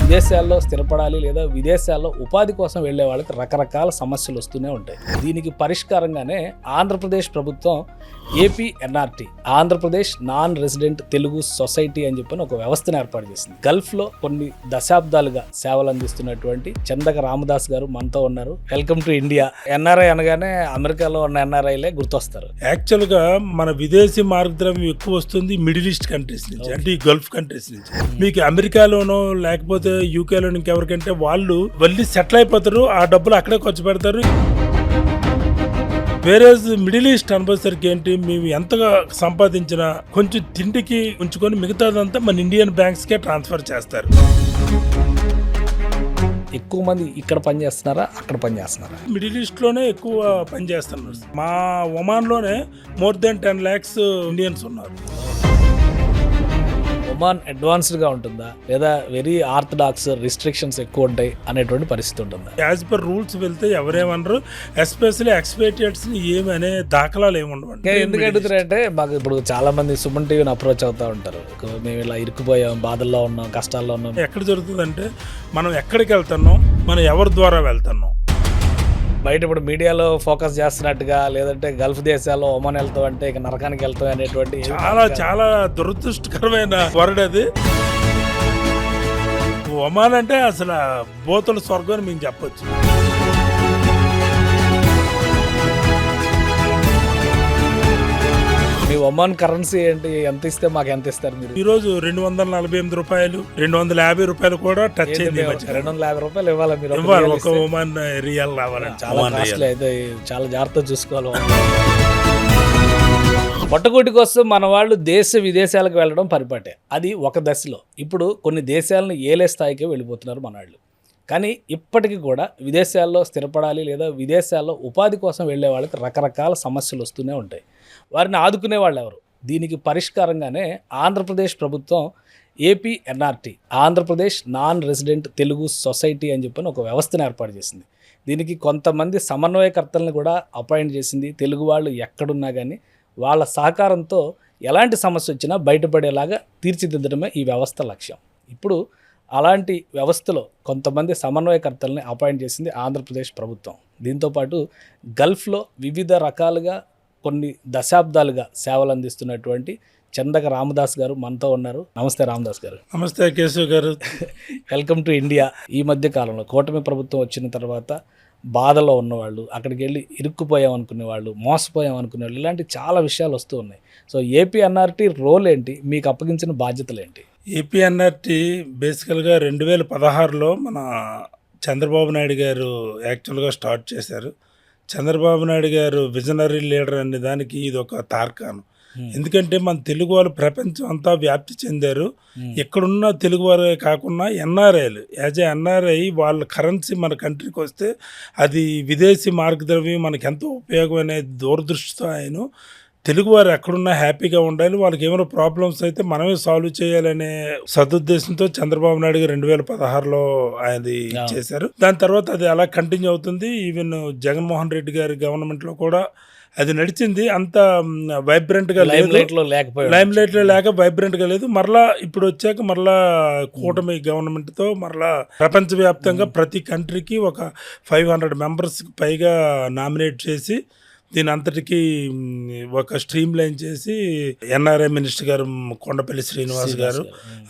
విదేశాల్లో స్థిరపడాలి లేదా విదేశాల్లో ఉపాధి కోసం వెళ్ళే వాళ్ళకి రకరకాల సమస్యలు వస్తూనే ఉంటాయి. దీనికి పరిష్కారంగానే ఆంధ్రప్రదేశ్ ప్రభుత్వం APNRT Andhra Pradesh non resident Telugu society అని చెప్పని ఒక వ్యవస్థను ఏర్పాటు చేసింది. గల్ఫ్లో కొన్ని దశాబ్దాలుగా సేవలు అందిస్తున్నటువంటి చందక రామదాస్ గారు మనతో ఉన్నారు. Welcome to India. ఎన్ఆర్ఐ అనగానే అమెరికాలో ఉన్న ఎన్ఆర్ఐలే గుర్తొస్తారు. యాక్చువల్గా మన విదేశీ మార్గద్రవ్యం ఎక్కువ వస్తుంది మిడిల్ ఈస్ట్ కంట్రీస్ నుంచి, అంటే ఈ గల్ఫ్ కంట్రీస్ నుంచి. మీకు అమెరికాలోనో లేకపోతే యూకేలో ఇంకెవరికంటే వాళ్ళు వెళ్ళి సెటిల్ అయిపోతారు, ఆ డబ్బులు అక్కడే ఖర్చు పెడతారు. వేరే మిడిల్ ఈస్ట్ అనుభవసరికి ఏంటి, మేము ఎంతగా సంపాదించినా కొంచెం తిండికి ఉంచుకొని మిగతాదంతా మన ఇండియన్ బ్యాంక్స్కే ట్రాన్స్ఫర్ చేస్తారు. ఎక్కువ మంది ఇక్కడ పని చేస్తున్నారా, అక్కడ పని చేస్తున్నారా? మిడిల్ ఈస్ట్ లోనే ఎక్కువ పని చేస్తున్నారు. మా ఒమాన్ లోనే మోర్ దెన్ 10 lakhs ఇండియన్స్ ఉన్నారు. ఒమాన్ అడ్వాన్స్డ్గా ఉంటుందా లేదా వెరీ ఆర్థడాక్స్ రిస్ట్రిక్షన్స్ ఎక్కువ ఉంటాయి అనేటువంటి పరిస్థితి ఉంటుందా? యాజ్ పర్ రూల్స్ వెళ్తే ఎవరేమన్నారు, ఎస్పెషల్లీ ఎక్స్పేట్రియాట్స్ ఏమి అనే దాఖలాలు ఏమి ఉండవు. ఎందుకు అడుగుతారంటే మాకు ఇప్పుడు చాలా మంది సుమన్ టీవీని అప్రోచ్ అవుతా ఉంటారు. మేము ఇలా ఇరుక్కుపోయాం, బాధల్లో ఉన్నాం, కష్టాల్లో ఉన్నాం. ఎక్కడ జరుగుతుందంటే మనం ఎక్కడికి వెళ్తున్నాం, మనం ఎవరి ద్వారా వెళ్తున్నాం. బయట ఇప్పుడు మీడియాలో ఫోకస్ చేస్తున్నట్టుగా లేదంటే గల్ఫ్ దేశాల్లో ఒమాన్ వెళ్తాం అంటే ఇక నరకానికి వెళ్తాం అనేటువంటి చాలా చాలా దురదృష్టకరమైన వర్డ్ అది. ఒమాన్ అంటే అసలు బోతుల స్వర్గం అని మేము చెప్పొచ్చు. మీ ఒమాన్ కరెన్సీ ఏంటి, ఎంత ఇస్తే మాకు ఎంత ఇస్తారు మీరు? ఈ రోజు 248 రూపాయలు, 250 రూపాయలు కూడా టచ్ అయింది. 250 రూపాయలు ఇవ్వాలి మీరు, ఇవ్వాలి. ఒక ఒమాన్ రియల్ రావాలంటే చాలా కాస్ట్లీ అయితే, చాలా జాగ్రత్త చూసుకోవాలి. పొట్టకూటి కోసం మన వాళ్ళు దేశ విదేశాలకు వెళ్ళడం పరిపాటే. అది ఒక దశలో. ఇప్పుడు కొన్ని దేశాలను ఏలే స్థాయికి వెళ్ళిపోతున్నారు మన వాళ్ళు. కానీ ఇప్పటికీ కూడా విదేశాల్లో స్థిరపడాలి లేదా విదేశాల్లో ఉపాధి కోసం వెళ్ళే వాళ్ళకి రకరకాల సమస్యలు వస్తూనే ఉంటాయి. వారిని ఆదుకునే వాళ్ళు ఎవరు? దీనికి పరిష్కారంగానే ఆంధ్రప్రదేశ్ ప్రభుత్వం APNRT Andhra Pradesh non resident Telugu society అని చెప్పని ఒక వ్యవస్థను ఏర్పాటు చేసింది. దీనికి కొంతమంది సమన్వయకర్తలను కూడా అపాయింట్ చేసింది. తెలుగు వాళ్ళు ఎక్కడున్నా కానీ వాళ్ళ సహకారంతో ఎలాంటి సమస్య వచ్చినా బయటపడేలాగా తీర్చిదిద్దడమే ఈ వ్యవస్థ లక్ష్యం. ఇప్పుడు అలాంటి వ్యవస్థలో కొంతమంది సమన్వయకర్తల్ని అపాయింట్ చేసింది ఆంధ్రప్రదేశ్ ప్రభుత్వం. దీంతోపాటు గల్ఫ్లో వివిధ రకాలుగా కొన్ని దశాబ్దాలుగా సేవలు అందిస్తున్నటువంటి చందక రామదాస్ గారు మనతో ఉన్నారు. నమస్తే రామదాస్ గారు. నమస్తే కేశవ్ గారు. Welcome to India. ఈ మధ్య కాలంలో కూటమి ప్రభుత్వం వచ్చిన తర్వాత బాధలో ఉన్నవాళ్ళు, అక్కడికి వెళ్ళి ఇరుక్కుపోయాం అనుకునే వాళ్ళు, మోసపోయాం అనుకునే వాళ్ళు, ఇలాంటి చాలా విషయాలు వస్తూ ఉన్నాయి. సో ఏపీఎన్ఆర్టీ రోల్ ఏంటి, మీకు అప్పగించిన బాధ్యతలు ఏంటి? ఏపీఎన్ఆర్టీ బేసికల్గా 2016లో మన చంద్రబాబు నాయుడు గారు యాక్చువల్గా స్టార్ట్ చేశారు. చంద్రబాబు నాయుడు గారు విజనరీ లీడర్ అనే దానికి ఇది ఒక తార్కాణం. ఎందుకంటే మన తెలుగు వాళ్ళు ప్రపంచం అంతా వ్యాప్తి చెందారు. ఎక్కడున్న తెలుగు వారే కాకుండా ఎన్ఆర్ఐలు యాజ్ ఏ ఎన్ఆర్ఐ వాళ్ళ కరెన్సీ మన కంట్రీకి వస్తే అది విదేశీ మార్గద్రవ్యం మనకి ఎంతో ఉపయోగం అనే దూరదృష్టితో ఆయన తెలుగువారు ఎక్కడున్నా హ్యాపీగా ఉండాలి, వాళ్ళకి ఏమైనా ప్రాబ్లమ్స్ అయితే మనమే సాల్వ్ చేయాలనే సదుద్దేశంతో చంద్రబాబు నాయుడు గారు 2016లో అది చేశారు. దాని తర్వాత అది అలా కంటిన్యూ అవుతుంది. ఈవెన్ జగన్మోహన్ రెడ్డి గారి గవర్నమెంట్లో కూడా అది నడిచింది. అంత వైబ్రెంట్గా లేదు, లైమ్ లైట్లో లేక వైబ్రెంట్గా లేదు. మరలా ఇప్పుడు వచ్చాక మరలా కూటమి గవర్నమెంట్తో మరలా ప్రపంచవ్యాప్తంగా ప్రతి కంట్రీకి ఒక 500 మెంబర్స్ పైగా నామినేట్ చేసి దీని అంతటికీ ఒక స్ట్రీమ్ లైన్ చేసి ఎన్ఆర్ఐ మినిస్టర్ గారు కొండపల్లి శ్రీనివాస్ గారు,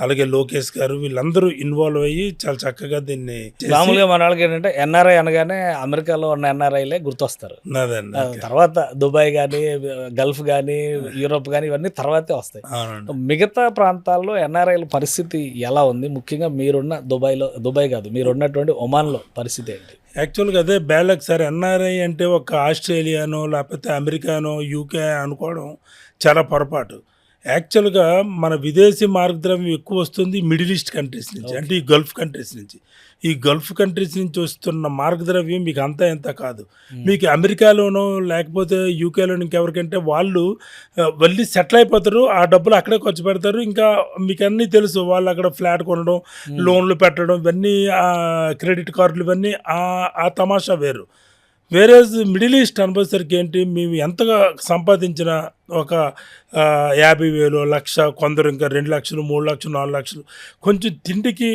అలాగే లోకేష్ గారు, వీళ్ళందరూ ఇన్వాల్వ్ అయ్యి చాలా చక్కగా దీన్ని. మామూలుగా మన వాళ్ళకి ఏంటంటే ఎన్ఆర్ఐ అనగానే అమెరికాలో ఉన్న ఎన్ఆర్ఐలే గుర్తొస్తారు. తర్వాత దుబాయ్ కానీ, గల్ఫ్ కానీ, యూరోప్ కానీ ఇవన్నీ తర్వాతే వస్తాయి. మిగతా ప్రాంతాల్లో ఎన్ఆర్ఐల పరిస్థితి ఎలా ఉంది? ముఖ్యంగా మీరున్న దుబాయ్ కాదు, మీరున్నటువంటి ఒమాన్లో పరిస్థితి ఏంటి? యాక్చువల్గా అదే బ్యాలక్ సార్. ఎన్ఆర్ఐ అంటే ఒక ఆస్ట్రేలియానో లేకపోతే అమెరికానో యూకే అనుకోవడం చాలా పొరపాటు. యాక్చువల్గా మన విదేశీ మార్గద్రవ్యం ఎక్కువ వస్తుంది మిడిల్ ఈస్ట్ కంట్రీస్ నుంచి, అంటే ఈ గల్ఫ్ కంట్రీస్ నుంచి. ఈ గల్ఫ్ కంట్రీస్ నుంచి వస్తున్న మార్గద్రవ్యం మీకు అంతా ఎంత కాదు. మీకు అమెరికాలోనో లేకపోతే యూకేలో ఇంకెవరికంటే వాళ్ళు వెళ్ళి సెటిల్ అయిపోతారు, ఆ డబ్బులు అక్కడే ఖర్చు పెడతారు. ఇంకా మీకు అన్నీ తెలుసు, వాళ్ళు అక్కడ ఫ్లాట్ కొనడం, లోన్లు పెట్టడం, ఇవన్నీ క్రెడిట్ కార్డులు, ఇవన్నీ ఆ తమాషా వేరు. వేరే మిడిల్ ఈస్ట్ అనుభవసరికి ఏంటి, మేము ఎంతగా సంపాదించినా ఒక 50,000, 1,00,000, కొందరు ఇంకా 2 లక్షలు, 3 లక్షలు, 4 లక్షలు కొంచెం తిండికి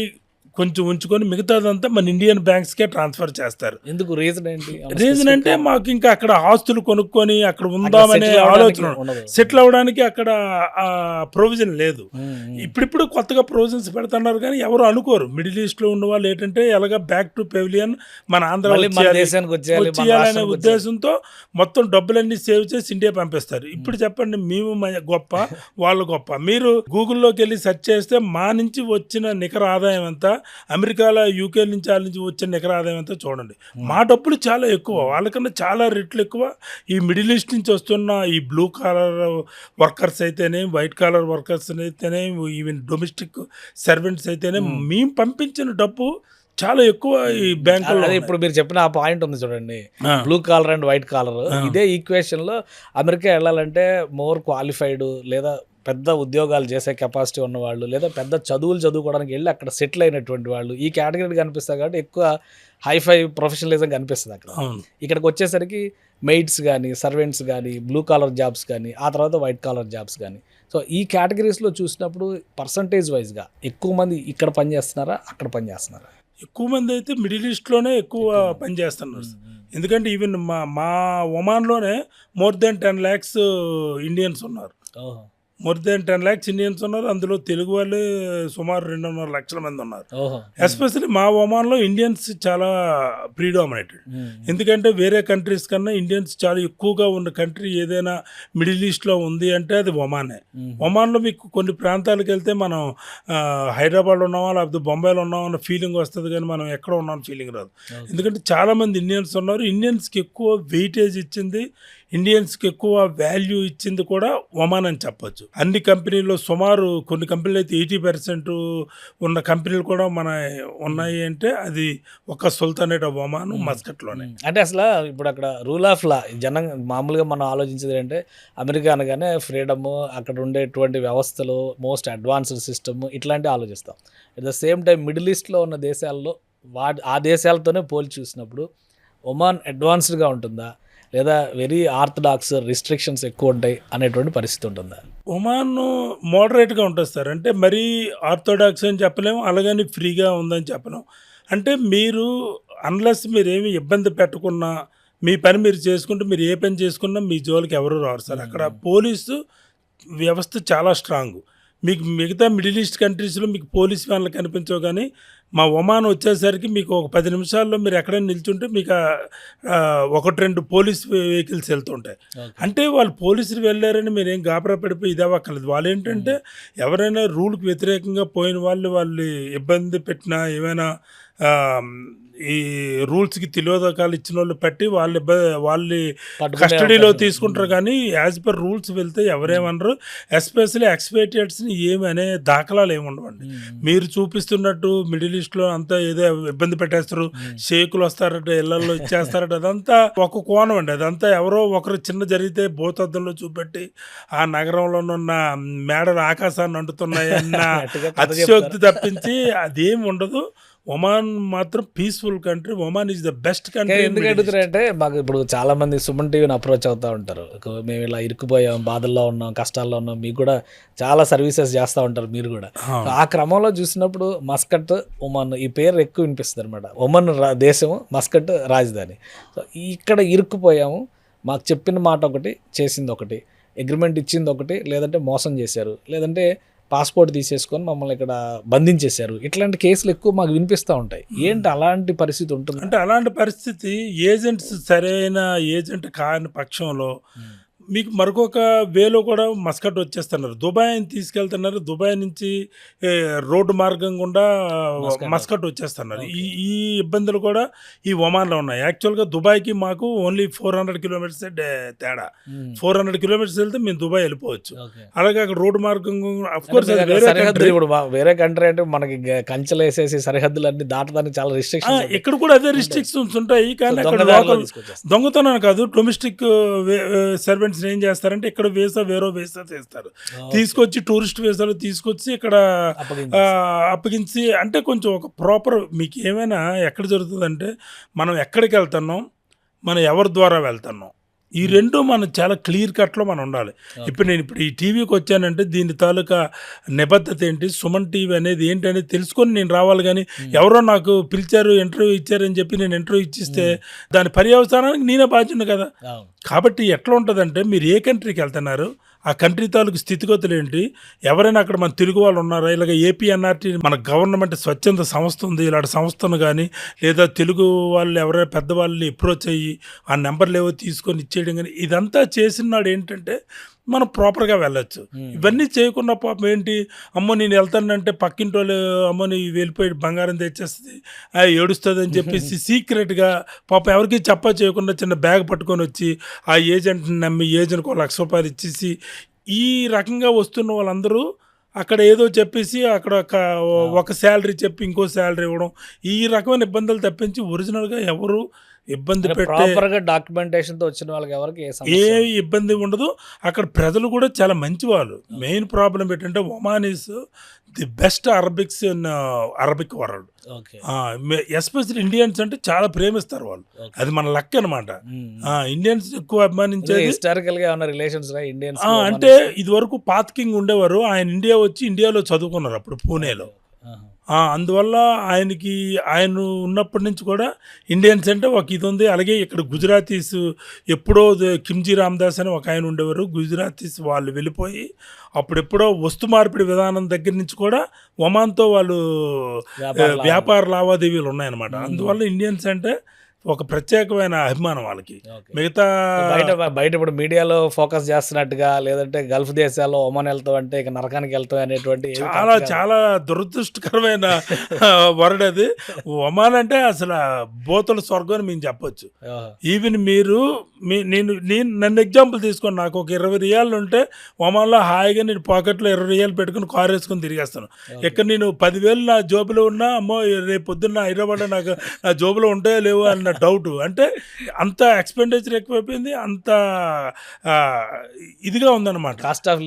కొంచెం ఉంచుకొని మిగతాదంతా మన ఇండియన్ బ్యాంక్స్కే ట్రాన్స్ఫర్ చేస్తారు. ఎందుకు రీజన్ ఏంటి? రీజన్ అంటే మాకు ఇంకా అక్కడ ఆస్తులు కొనుక్కొని అక్కడ ఉందామనే ఆలోచన, సెటిల్ అవ్వడానికి అక్కడ ప్రొవిజన్ లేదు. ఇప్పుడిప్పుడు కొత్తగా ప్రొవిజన్స్ పెడుతున్నారు కానీ ఎవరు అనుకోరు. మిడిల్ ఈస్ట్లో ఉన్న వాళ్ళు ఏంటంటే ఎలాగా బ్యాక్ టు పెవిలియన్ మన ఆంధ్ర వచ్చేయాలనే ఉద్దేశంతో మొత్తం డబ్బులన్నీ సేవ్ చేసి ఇండియా పంపిస్తారు. ఇప్పుడు చెప్పండి, మేము గొప్ప వాళ్ళు గొప్ప. మీరు గూగుల్లోకి వెళ్ళి సెర్చ్ చేస్తే మా నుంచి వచ్చిన నికర ఆదాయం ఎంత, అమెరికాలో యూకే నుంచి వాళ్ళ నుంచి వచ్చిన నికర ఆదాయం ఎంత చూడండి. మా డబ్బులు చాలా ఎక్కువ, వాళ్ళకన్నా చాలా రెట్లు ఎక్కువ. ఈ మిడిల్ ఈస్ట్ నుంచి వస్తున్న ఈ బ్లూ కాలర్ వర్కర్స్ అయితేనే, వైట్ కాలర్ వర్కర్స్ అయితేనే, ఈవెన్ డొమెస్టిక్ సర్వెంట్స్ అయితేనే మేము పంపించిన డబ్బు చాలా ఎక్కువ ఈ బ్యాంకులో. అదే ఇప్పుడు మీరు చెప్పిన ఆ పాయింట్ ఉంది చూడండి, blue collar and white collar. ఇదే ఈక్వేషన్లో అమెరికా వెళ్ళాలంటే మోర్ క్వాలిఫైడ్ లేదా పెద్ద ఉద్యోగాలు చేసే కెపాసిటీ ఉన్నవాళ్ళు లేదా పెద్ద చదువులు చదువుకోవడానికి వెళ్ళి అక్కడ సెటిల్ అయినటువంటి వాళ్ళు ఈ కేటగిరీ కనిపిస్తారు కాబట్టి ఎక్కువ హైఫై ప్రొఫెషనలిజం కనిపిస్తుంది అక్కడ. ఇక్కడికి వచ్చేసరికి మెయిడ్స్ కానీ, సర్వెంట్స్ కానీ, బ్లూ కాలర్ జాబ్స్ కానీ, ఆ తర్వాత వైట్ కాలర్ జాబ్స్ కానీ. సో ఈ కేటగిరీస్లో చూసినప్పుడు పర్సంటేజ్ వైజ్గా ఎక్కువ మంది ఇక్కడ పనిచేస్తున్నారా, అక్కడ పనిచేస్తున్నారా? ఎక్కువ మంది అయితే మిడిల్ ఈస్ట్లోనే ఎక్కువ పనిచేస్తున్నారు. ఎందుకంటే ఈవెన్ మా ఒమాన్లోనే మోర్ దెన్ 10 lakhs ఇండియన్స్ ఉన్నారు. మోర్ దెన్ 10 lakhs ఇండియన్స్ ఉన్నారు. అందులో తెలుగు వాళ్ళే సుమారు 2.5 లక్షల మంది ఉన్నారు. ఎస్పెషల్లీ మా ఒమాన్లో ఇండియన్స్ చాలా ప్రీడామినేటెడ్. ఎందుకంటే వేరే కంట్రీస్ కన్నా ఇండియన్స్ చాలా ఎక్కువగా ఉన్న కంట్రీ ఏదైనా మిడిల్ ఈస్ట్లో ఉంది అంటే అది ఒమానే. ఒమాన్లో మీకు కొన్ని ప్రాంతాలకు వెళ్తే మనం హైదరాబాద్లో ఉన్నామా లేకపోతే బొంబాయిలో ఉన్నామా అన్న ఫీలింగ్ వస్తుంది కానీ మనం ఎక్కడ ఉన్నామని ఫీలింగ్ రాదు. ఎందుకంటే చాలామంది ఇండియన్స్ ఉన్నారు. ఇండియన్స్కి ఎక్కువ వెయిటేజ్ ఇచ్చింది, ఇండియన్స్కి ఎక్కువ వాల్యూ ఇచ్చింది కూడా ఒమాన్ అని చెప్పొచ్చు. అన్ని కంపెనీల్లో సుమారు కొన్ని కంపెనీలు అయితే 80% ఉన్న కంపెనీలు కూడా మన ఉన్నాయి అంటే అది ఒక సుల్తానేట్ ఆఫ్ ఒమాన్, మస్కట్లోనే. అంటే అసలు ఇప్పుడు అక్కడ రూల్ ఆఫ్ లా జనం మామూలుగా మనం ఆలోచించేది అంటే అమెరికా అనగానే ఫ్రీడమ్, అక్కడ ఉండేటువంటి వ్యవస్థలు, మోస్ట్ అడ్వాన్స్డ్ సిస్టమ్ ఇట్లాంటివి ఆలోచిస్తాం. At the same time middle ఈస్ట్లో ఉన్న దేశాల్లో ఆ దేశాలతోనే పోల్చి చూసినప్పుడు ఒమాన్ అడ్వాన్స్డ్గా ఉంటుందా లేదా వెరీ ఆర్థడాక్స్ రిస్ట్రిక్షన్స్ ఎక్కువ ఉంటాయి అనేటువంటి పరిస్థితి ఉంటుందా? ఒమాన్ మోడరేట్గా ఉంటుంది సార్. అంటే మరీ ఆర్థడాక్స్ అని చెప్పలేము, అలాగని ఫ్రీగా ఉందని చెప్పలేము. అంటే మీరు అన్లెస్ మీరేమి ఇబ్బంది పెట్టకున్నా, మీ పని మీరు చేసుకుంటే, మీరు ఏ పని చేసుకున్నా మీ జోలికి ఎవరు రారు సార్. అక్కడ పోలీసు వ్యవస్థ చాలా స్ట్రాంగ్. మీకు మిగతా మిడిల్ ఈస్ట్ కంట్రీస్లో మీకు పోలీస్ వ్యాన్లు కనిపించవు కానీ మా ఒమాన్ వచ్చేసరికి మీకు ఒక 10 నిమిషాల్లో మీరు ఎక్కడైనా నిల్చుంటే మీకు 1-2 పోలీస్ వెహికల్స్ వెళ్తుంటాయి. అంటే వాళ్ళు పోలీసులు వెళ్ళారని మీరు ఏం గాబరా పడిపోయి ఇది అవ్వక్కర్లేదు. వాళ్ళు ఏంటంటే ఎవరైనా రూల్కి వ్యతిరేకంగా పోయిన వాళ్ళు ఇబ్బంది పెట్టినా ఏమైనా ఈ రూల్స్కి తిలోదకాలు ఇచ్చిన వాళ్ళు పెట్టి వాళ్ళ కస్టడీలో తీసుకుంటారు. కానీ యాజ్ పర్ రూల్స్ వెళ్తే ఎవరేమనరు. ఎస్పెషల్లీ ఎక్స్పేట్రియేట్స్ని ఏమి అనే దాఖలాలు ఏమి ఉండవండి. మీరు చూపిస్తున్నట్టు మిడిల్ ఈస్ట్లో అంతా ఏదో ఇబ్బంది పెట్టేస్తారు, షేకులు వస్తారట, ఇళ్లలో ఇచ్చేస్తారట, అదంతా ఒక కోణం అండి. అదంతా ఎవరో ఒకరు చిన్న జరిగితే భూతద్దంలో చూపెట్టి ఆ నగరంలోనున్న మేడలు ఆకాశాన్ని అంటున్నాయన్న అతిశయోక్తి తప్పించి అదేమి ఉండదు. ఒమాన్ మాత్రం peaceful country. Oman is the best country. ఎందుకు అడుగుతారంటే మాకు ఇప్పుడు చాలా మంది సుమన్ టీవీని అప్రోచ్ అవుతూ ఉంటారు. మేము ఇలా ఇరుక్కుపోయాం, బాధల్లో ఉన్నాం, కష్టాల్లో ఉన్నాం, మీకు కూడా చాలా సర్వీసెస్ చేస్తూ ఉంటారు మీరు కూడా. ఆ క్రమంలో చూసినప్పుడు మస్కట్, ఒమాన్ ఈ పేరు ఎక్కువ వినిపిస్తుంది అనమాట. ఒమాన్ దేశము, మస్కట్ రాజధాని. సో ఇక్కడ ఇరుక్కుపోయాము, మాకు చెప్పిన మాట ఒకటి, చేసింది ఒకటి, అగ్రిమెంట్ ఇచ్చింది ఒకటి, లేదంటే మోసం చేశారు, లేదంటే పాస్పోర్ట్ తీసేసుకొని మమ్మల్ని ఇక్కడ బంధించేశారు. ఇట్లాంటి కేసులు ఎక్కువ మాకు వినిపిస్తూ ఉంటాయి. ఏంటి అలాంటి పరిస్థితి ఉంటుంది? అంటే అలాంటి పరిస్థితి ఏజెంట్స్ సరైన ఏజెంట్ కాని పక్షంలో మీకు మరొక వేలో కూడా మస్కట్ వచ్చేస్తున్నారు. దుబాయ్ని తీసుకెళ్తున్నారు. దుబాయ్ నుంచి రోడ్డు మార్గం గుండా మస్కట్ వచ్చేస్తున్నారు. ఈ ఇబ్బందులు కూడా ఈ ఒమాన్లో ఉన్నాయి. యాక్చువల్గా దుబాయ్కి మాకు ఓన్లీ 400 kilometers తేడా. 400 kilometers వెళ్తే మేము దుబాయ్ వెళ్ళిపోవచ్చు. అలాగే అక్కడ రోడ్డు మార్గం అఫ్కోర్స్ వేరే కంట్రీ అంటే మనకి కంచెలు వేసేసి సరిహద్దులన్నీ దాటడానికి చాలా రిస్ట్రిక్షన్స్. ఇక్కడ కూడా అదే రిస్ట్రిక్షన్స్ ఉంటాయి. కానీ అక్కడ లోకల్ దొంగతనం కాదు, డొమెస్టిక్ సర్వెంట్స్ ఏం చేస్తారంటే ఇక్కడ వేరో వీసా చేస్తారు, తీసుకొచ్చి టూరిస్ట్ వీసాలు తీసుకొచ్చి ఇక్కడ అప్పగించి. అంటే కొంచెం ఒక ప్రాపర్ మీకు ఏమైనా ఎక్కడ జరుగుతుందంటే మనం ఎక్కడికి వెళ్తున్నాం, మనం ఎవరి ద్వారా వెళ్తున్నాం, ఈ రెండు మనం చాలా క్లియర్ కట్లో మనం ఉండాలి. ఇప్పుడు ఈ టీవీకి వచ్చానంటే దీని తాలూకా నిబద్ధత ఏంటి, సుమన్ టీవీ అనేది ఏంటి అనేది తెలుసుకొని నేను రావాలి. కానీ ఎవరో నాకు పిలిచారు, ఇంటర్వ్యూ ఇచ్చారని చెప్పి నేను ఇంటర్వ్యూ ఇచ్చిస్తే దాని పర్యవసానానికి నేనే బాధ్యుని కదా. కాబట్టి ఎట్లా ఉంటుందంటే మీరు ఏ కంట్రీకి వెళ్తున్నారు, ఆ కంట్రీ తాలూకు స్థితిగతులు ఏంటి, ఎవరైనా అక్కడ మన తెలుగు వాళ్ళు ఉన్నారా, ఇలాగ ఏపీఎన్ఆర్టీ మన గవర్నమెంట్ స్వచ్ఛంద సంస్థ ఉంది, ఇలాంటి సంస్థను కానీ లేదా తెలుగు వాళ్ళు ఎవరైనా పెద్దవాళ్ళని అప్రోచ్ అయ్యి ఆ నెంబర్లు ఏవో తీసుకొని ఇచ్చేయడం కానీ ఇదంతా చేసిన నాడు ఏంటంటే మనం ప్రాపర్గా వెళ్ళొచ్చు. ఇవన్నీ చేయకుండా పాపం ఏంటి, అమ్మో నేను వెళ్తానంటే పక్కింటి వాళ్ళు అమ్మో నీ వెళ్ళిపోయి బంగారం తెచ్చేస్తుంది ఏడుస్తుంది అని చెప్పేసి సీక్రెట్గా పాపం ఎవరికి చేయకుండా చిన్న బ్యాగ్ పట్టుకొని వచ్చి ఆ ఏజెంట్ని నమ్మి ఏజెంట్కి ₹1,00,000 ఇచ్చేసి ఈ రకంగా వస్తున్న వాళ్ళందరూ అక్కడ ఏదో చెప్పేసి అక్కడ ఒక శాలరీ చెప్పి ఇంకో శాలరీ ఇవ్వడం, ఈ రకమైన ఇబ్బందులు తప్పించి ఒరిజినల్గా ఎవరు ఇబ్బంది పెట్టే డాక్యుమెంటేషన్తో వచ్చిన వాళ్ళకి ఎవరికి ఏ ఇబ్బంది ఉండదు. అక్కడ ప్రజలు కూడా చాలా మంచి వాళ్ళు. మెయిన్ ప్రాబ్లం ఏంటంటే Oman is the best Arabics in Arabic world. Especially Indians అంటే చాలా ప్రేమిస్తారు వాళ్ళు, అది మన లక్ అనమాట. ఇండియన్స్ ఎక్కువ అభిమానించేది హిస్టారికల్ గా ఉన్న రిలేషన్స్ ఇండియన్స్ అంటే ఇది వరకు పాత్ కింగ్ ఉండేవారు, ఆయన ఇండియా వచ్చి ఇండియాలో చదువుకున్నారు అప్పుడు పూణేలో. అందువల్ల ఆయన ఉన్నప్పటి నుంచి కూడా ఇండియన్స్ అంటే ఒక ఇది ఉంది. అలాగే ఇక్కడ గుజరాతీస్ ఎప్పుడో కిమ్జీ రామదాస్ అని ఒక ఆయన ఉండేవారు, గుజరాతీస్ వాళ్ళు వెళ్ళిపోయి అప్పుడెప్పుడో వస్తు మార్పిడి విధానం దగ్గర నుంచి కూడా ఒమాన్తో వాళ్ళు వ్యాపార లావాదేవీలు ఉన్నాయన్నమాట. అందువల్ల ఇండియన్స్ అంటే ఒక ప్రత్యేకమైన అభిమానం వాళ్ళకి. మిగతా బయట ఇప్పుడు మీడియాలో ఫోకస్ చేస్తున్నట్టుగా లేదంటే గల్ఫ్ దేశాల్లో ఒమాన్ వెళ్తాం అంటే ఇక నరకానికి వెళ్తాం అనేటువంటి చాలా చాలా దురదృష్టకరమైన వర్డ్ అది. ఒమాన్ అంటే అసలు బోతుల స్వర్గం అని మేము చెప్పొచ్చు. ఈవెన్ మీరు నన్ను ఎగ్జాంపుల్ తీసుకొని నాకు ఒక ₹20 ఉంటే ఒమాన్లో హాయిగా నేను పాకెట్లో ₹20 పెట్టుకుని కారు వేసుకొని తిరిగేస్తాను. ఇక్కడ నేను 10,000 నా జోబులో ఉన్నా అమ్మో రేపు పొద్దున్న హైదరాబాద్లో నాకు నా జోబులో ఉంటాయో లేవో అన్న డౌట్. అంటే అంత ఎక్స్పెండిచర్ ఎక్కువైపోయింది, అంత ఇదిగా ఉందన్నమాట. కాస్ట్ ఆఫ్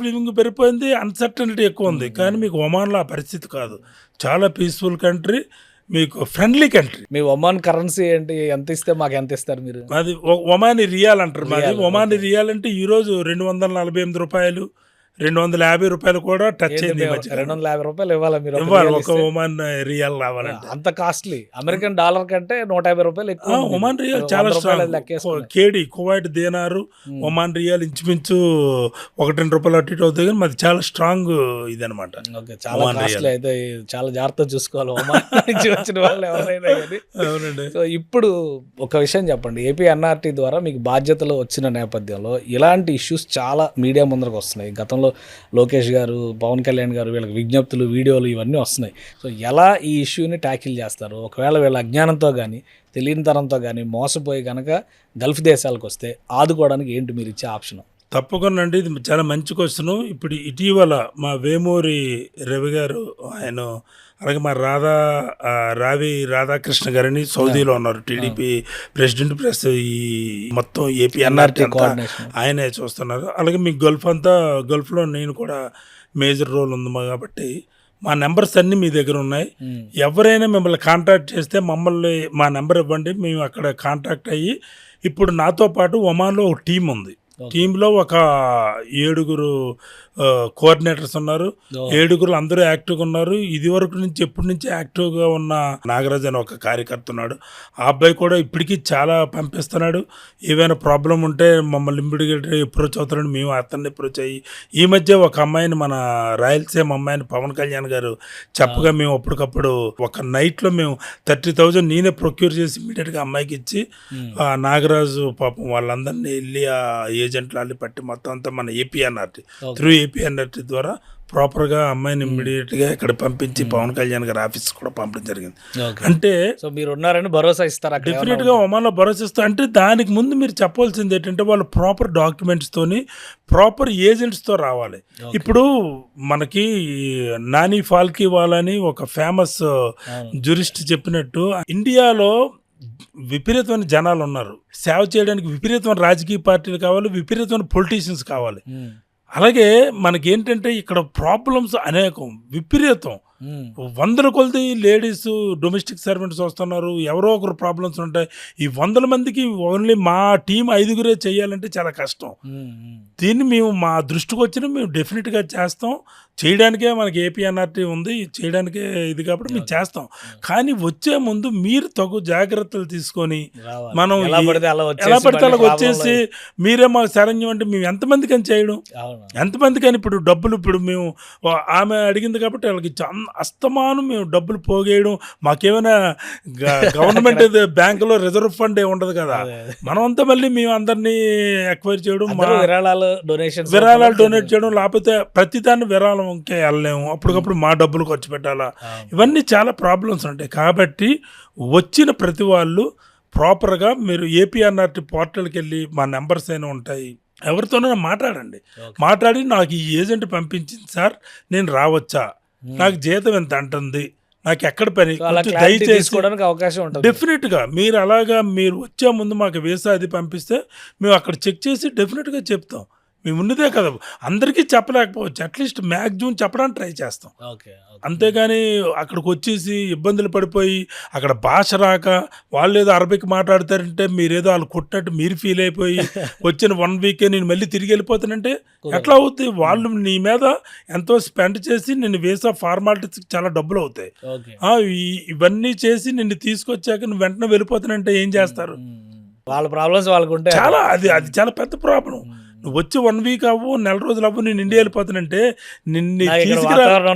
లివింగ్ పెరిగిపోయింది, అన్సర్టనిటీ ఎక్కువ ఉంది. కానీ మీకు ఒమాన్లో ఆ పరిస్థితి కాదు. చాలా పీస్ఫుల్ కంట్రీ, మీకు ఫ్రెండ్లీ కంట్రీ. మీ ఒమాన్ కరెన్సీ ఏంటి, ఎంత ఇస్తే మాకు ఎంత ఇస్తారు మీరు? అది ఒమానీ రియాల్ అంటారు. మాది ఒమానీ రియాల్ అంటే ఈరోజు ₹248, ₹250 కూడా టచ్ అయింది. ₹250 ఇవ్వాలి మీరు, ఇవ్వాలి ఒక ఒమాన్ రియాల్ రావాలంటే. అంత కాస్ట్లీ. అమెరికన్ డాలర్ కంటే ₹150 ఎక్కువ. ఒమాన్ రియాల్ చాలా స్ట్రాంగ్. కేడి కువైట్ దీనారు ఒమాన్ రియాల్ ఇంచుమించు ₹1-2 అటు ఇటు అవుతుంది, కానీ మాది చాలా స్ట్రాంగ్ ఇది అనమాట. చాలా కాస్ట్లీ అయితే చాలా జాగ్రత్తగా చూసుకోవాలి ఒమాన్ నుంచి వచ్చిన వాళ్ళు ఎవరైనా కానీ. అవునండి. సో ఇప్పుడు ఒక విషయం చెప్పండి, ఏపీఎన్ఆర్టీ ద్వారా మీకు బాధ్యతలు వచ్చిన నేపథ్యంలో ఇలాంటి ఇష్యూస్ చాలా మీడియా ముందరకు వస్తున్నాయి. గతంలో లోకేష్ గారు, పవన్ కళ్యాణ్ గారు వీళ్ళకి విజ్ఞప్తులు, వీడియోలు ఇవన్నీ వస్తున్నాయి. సో ఎలా ఈ ఇష్యూని ట్యాకిల్ చేస్తారు? ఒకవేళ వీళ్ళ అజ్ఞానంతో కానీ తెలియనితనంతో కానీ మోసపోయి కనుక గల్ఫ్ దేశాలకు వస్తే ఆదుకోవడానికి ఏంటి మీరు ఇచ్చే ఆప్షన్? తప్పకుండా అండి, ఇది చాలా మంచి క్వశ్చన్. ఇప్పుడు ఇటీవల మా వేమూరి రవి గారు ఆయన, అలాగే మా రావి రాధాకృష్ణ గారిని సౌదీలో ఉన్నారు, టీడీపీ ప్రెసిడెంట్ ప్లస్ ఈ మొత్తం ఏపీఎన్ఆర్టీ ఆయనే చూస్తున్నారు. అలాగే మీ గల్ఫ్లో నేను కూడా మేజర్ రోల్ ఉంది కాబట్టి మా నెంబర్స్ అన్నీ మీ దగ్గర ఉన్నాయి. ఎవరైనా మిమ్మల్ని కాంటాక్ట్ చేస్తే మా నెంబర్ ఇవ్వండి, మేము అక్కడ కాంటాక్ట్ అయ్యి. ఇప్పుడు నాతో పాటు ఒమాన్లో ఒక టీం ఉంది. టీంలో ఒక 7 కోఆర్డినేటర్స్ ఉన్నారు. 7 అందరూ యాక్టివ్గా ఉన్నారు. ఇది వరకు నుంచి ఎప్పటి నుంచి యాక్టివ్గా ఉన్న నాగరాజ్ అని ఒక కార్యకర్త ఉన్నాడు. ఆ అబ్బాయి కూడా ఇప్పటికీ చాలా పంపిస్తున్నాడు. ఏవైనా ప్రాబ్లం ఉంటే మమ్మల్ని ఇమ్మీడియట్గా అప్రోచ్ అవుతున్నాడు, మేము అతన్ని అప్రోచ్ అయ్యి. ఈ మధ్య ఒక అమ్మాయిని, మన రాయలసీమ అమ్మాయిని పవన్ కళ్యాణ్ గారు చెప్పగా మేము అప్పటికప్పుడు ఒక నైట్లో మేము 30,000 నేనే ప్రొక్యూర్ చేసి ఇమ్మీడియట్గా అమ్మాయికి ఇచ్చి నాగరాజు పాపం వాళ్ళందరినీ వెళ్ళి ఆ ఏజెంట్లు అల్లి పట్టి మొత్తం అంతా మన ఏపీఎన్ఆర్టీ ఏపీఎన్ఆర్టీ ద్వారా ప్రాపర్గా అమ్మాయిని ఇమ్మీడియట్గా ఇక్కడ పంపించి పవన్ కళ్యాణ్ గారి ఆఫీస్ కూడా పంపడం జరిగింది. అంటే సో మీరు ఉన్నారని భరోసా ఇస్తారు? డెఫినెట్గా ఒమాన్లో భరోసా ఇస్తారు. అంటే దానికి ముందు మీరు చెప్పాల్సింది ఏంటంటే వాళ్ళు ప్రాపర్ డాక్యుమెంట్స్తోని ప్రాపర్ ఏజెంట్స్తో రావాలి. ఇప్పుడు మనకి నాని ఫాల్కి వాళ్ళని ఒక ఫేమస్ జూరిస్ట్ చెప్పినట్టు ఇండియాలో విపరీతమైన జనాలు ఉన్నారు, సేవ చేయడానికి విపరీతమైన రాజకీయ పార్టీలు కావాలి, విపరీతమైన పొలిటీషియన్స్ కావాలి. అలాగే మనకేంటంటే ఇక్కడ ప్రాబ్లమ్స్ అనేకం, విపరీతం. వందల కొలది లేడీస్ డొమెస్టిక్ సర్వెంట్స్ వస్తున్నారు, ఎవరో ఒకరు ప్రాబ్లమ్స్ ఉంటాయి. ఈ 100 మందికి ఓన్లీ మా టీం 5గురే చేయాలంటే చాలా కష్టం. దీన్ని మేము మా దృష్టికి వచ్చిన మేము డెఫినెట్గా చేస్తాం. చేయడానికే మనకి ఏపీఎన్ఆర్టీ ఉంది, చేయడానికే ఇది కాబట్టి మేము చేస్తాం. కానీ వచ్చే ముందు మీరు తగు జాగ్రత్తలు తీసుకొని మనం ఎలా పడితే అలా వచ్చేసి మీరే మాకు శరణ్యం అంటే మేము ఎంతమందికి అని చేయడం, ఎంతమందికి అని ఇప్పుడు డబ్బులు ఇప్పుడు మేము ఆమె అడిగింది కాబట్టి వాళ్ళకి అస్తమానం మేము డబ్బులు పోగేయడం. మాకేమైనా గవర్నమెంట్ బ్యాంకులో రిజర్వ్ ఫండ్ ఏ ఉండదు కదా, మనం అంతా మళ్ళీ మేము అందరినీ ఎక్వైర్ చేయడం, విరాళాలు డొనేట్ చేయడం, లేకపోతే ప్రతిదాన్ని విరాళం ఇంకే వెళ్ళలేము, అప్పటికప్పుడు మా డబ్బులు ఖర్చు పెట్టాలా, ఇవన్నీ చాలా ప్రాబ్లమ్స్ ఉంటాయి. కాబట్టి వచ్చిన ప్రతి వాళ్ళు ప్రాపర్గా మీరు ఏపీఎన్ఆర్టీ పోర్టల్కి వెళ్ళి మా నెంబర్స్ అయినా ఉంటాయి, ఎవరితోనైనా మాట్లాడండి. మాట్లాడి నాకు ఈ ఏజెంట్ పంపించింది సార్, నేను రావచ్చా, నాకు జీతం ఎంత అంటుంది, నాకు ఎక్కడ పని, దయచేసి అవకాశం ఉంటుంది. డెఫినెట్గా మీరు అలాగా మీరు వచ్చే ముందు మాకు వీసా అది పంపిస్తే మేము అక్కడ చెక్ చేసి డెఫినెట్గా చెప్తాం. మేము ఉన్నదే కదా, అందరికీ చెప్పలేకపోవచ్చు, అట్లీస్ట్ మ్యాక్సిమం చెప్పడానికి ట్రై చేస్తాం. అంతేగాని అక్కడికి వచ్చేసి ఇబ్బందులు పడిపోయి అక్కడ భాష రాక వాళ్ళు ఏదో అరబిక్ మాట్లాడతారంటే మీరేదో వాళ్ళు కొట్టినట్టు మీరు ఫీల్ అయిపోయి వచ్చిన 1 వీకే నేను మళ్ళీ తిరిగి వెళ్ళిపోతానంటే ఎట్లా అవుతాయి? వాళ్ళు నీ మీద ఎంతో స్పెండ్ చేసి నిన్ను వీసా ఫార్మాలిటీస్కి చాలా డబ్బులు అవుతాయి. ఇవన్నీ చేసి నిన్ను తీసుకొచ్చాక నువ్వు వెంటనే వెళ్ళిపోతానంటే ఏం చేస్తారు? వాళ్ళ ప్రాబ్లమ్స్ వాళ్ళకుంటే చాలా అది చాలా పెద్ద ప్రాబ్లం. నువ్వు వచ్చి 1 వీక్ అవ్వు, 4 రోజులు అవ్వు, నేను ఇండియా వెళ్ళిపోతానంటే నిన్ను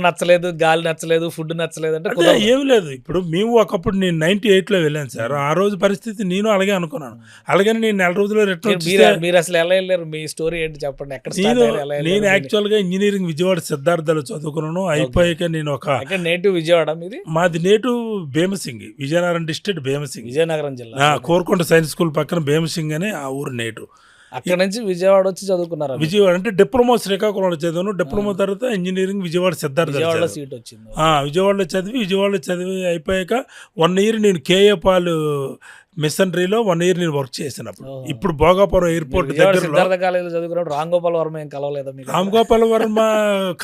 నచ్చలేదు, గాలి నచ్చలేదు, ఫుడ్ నచ్చలేదు అంటే ఏమి లేదు. ఇప్పుడు మేము ఒకప్పుడు నేను 98లో వెళ్ళాను సార్, ఆ రోజు పరిస్థితి నేను అలాగే అనుకున్నాను. అలాగే నేను 4 రోజుల్లో రిటర్న్. మీరు అసలు ఎలా వెళ్ళారు? మీ స్టోరీ ఏంటి చెప్పండి. నేను యాక్చువల్గా ఇంజనీరింగ్ విజయవాడ సిద్ధార్థలో చదువుకున్నాను. అయిపోయాక నేను నేటివ్ విజయవాడ, మాది నేటివ్ భీమసింగి, విజయనగరం డిస్ట్రిక్ట్ భీమసింగి, విజయనగరం జిల్లా, కోరుకొండ సైన్స్ స్కూల్ పక్కన భీమసింగ్ అని ఆ ఊరు నేటివ్. అక్కడ నుంచి విజయవాడ వచ్చి చదువుకున్నారు? విజయవాడ అంటే డిప్లొమా శ్రీకాకుళంలో చదివాను, డిప్లొమా తర్వాత ఇంజనీరింగ్ విజయవాడ సిద్ధార్థ సీట్ వచ్చింది. విజయవాడలో చదివి అయిపోయాక 1 ఇయర్ నేను కేఏ పాల్ మిషనరీలో 1 ఇయర్ నేను వర్క్ చేసినప్పుడు. ఇప్పుడు భోగాపురం ఎయిర్పోర్ట్ సిద్ధార్థ కాలేజీలో చదువుకున్నప్పుడు రామ్ గోపాల్ వర్మ ఏం కలవలేదా? రామ్ గోపాల్ వర్మ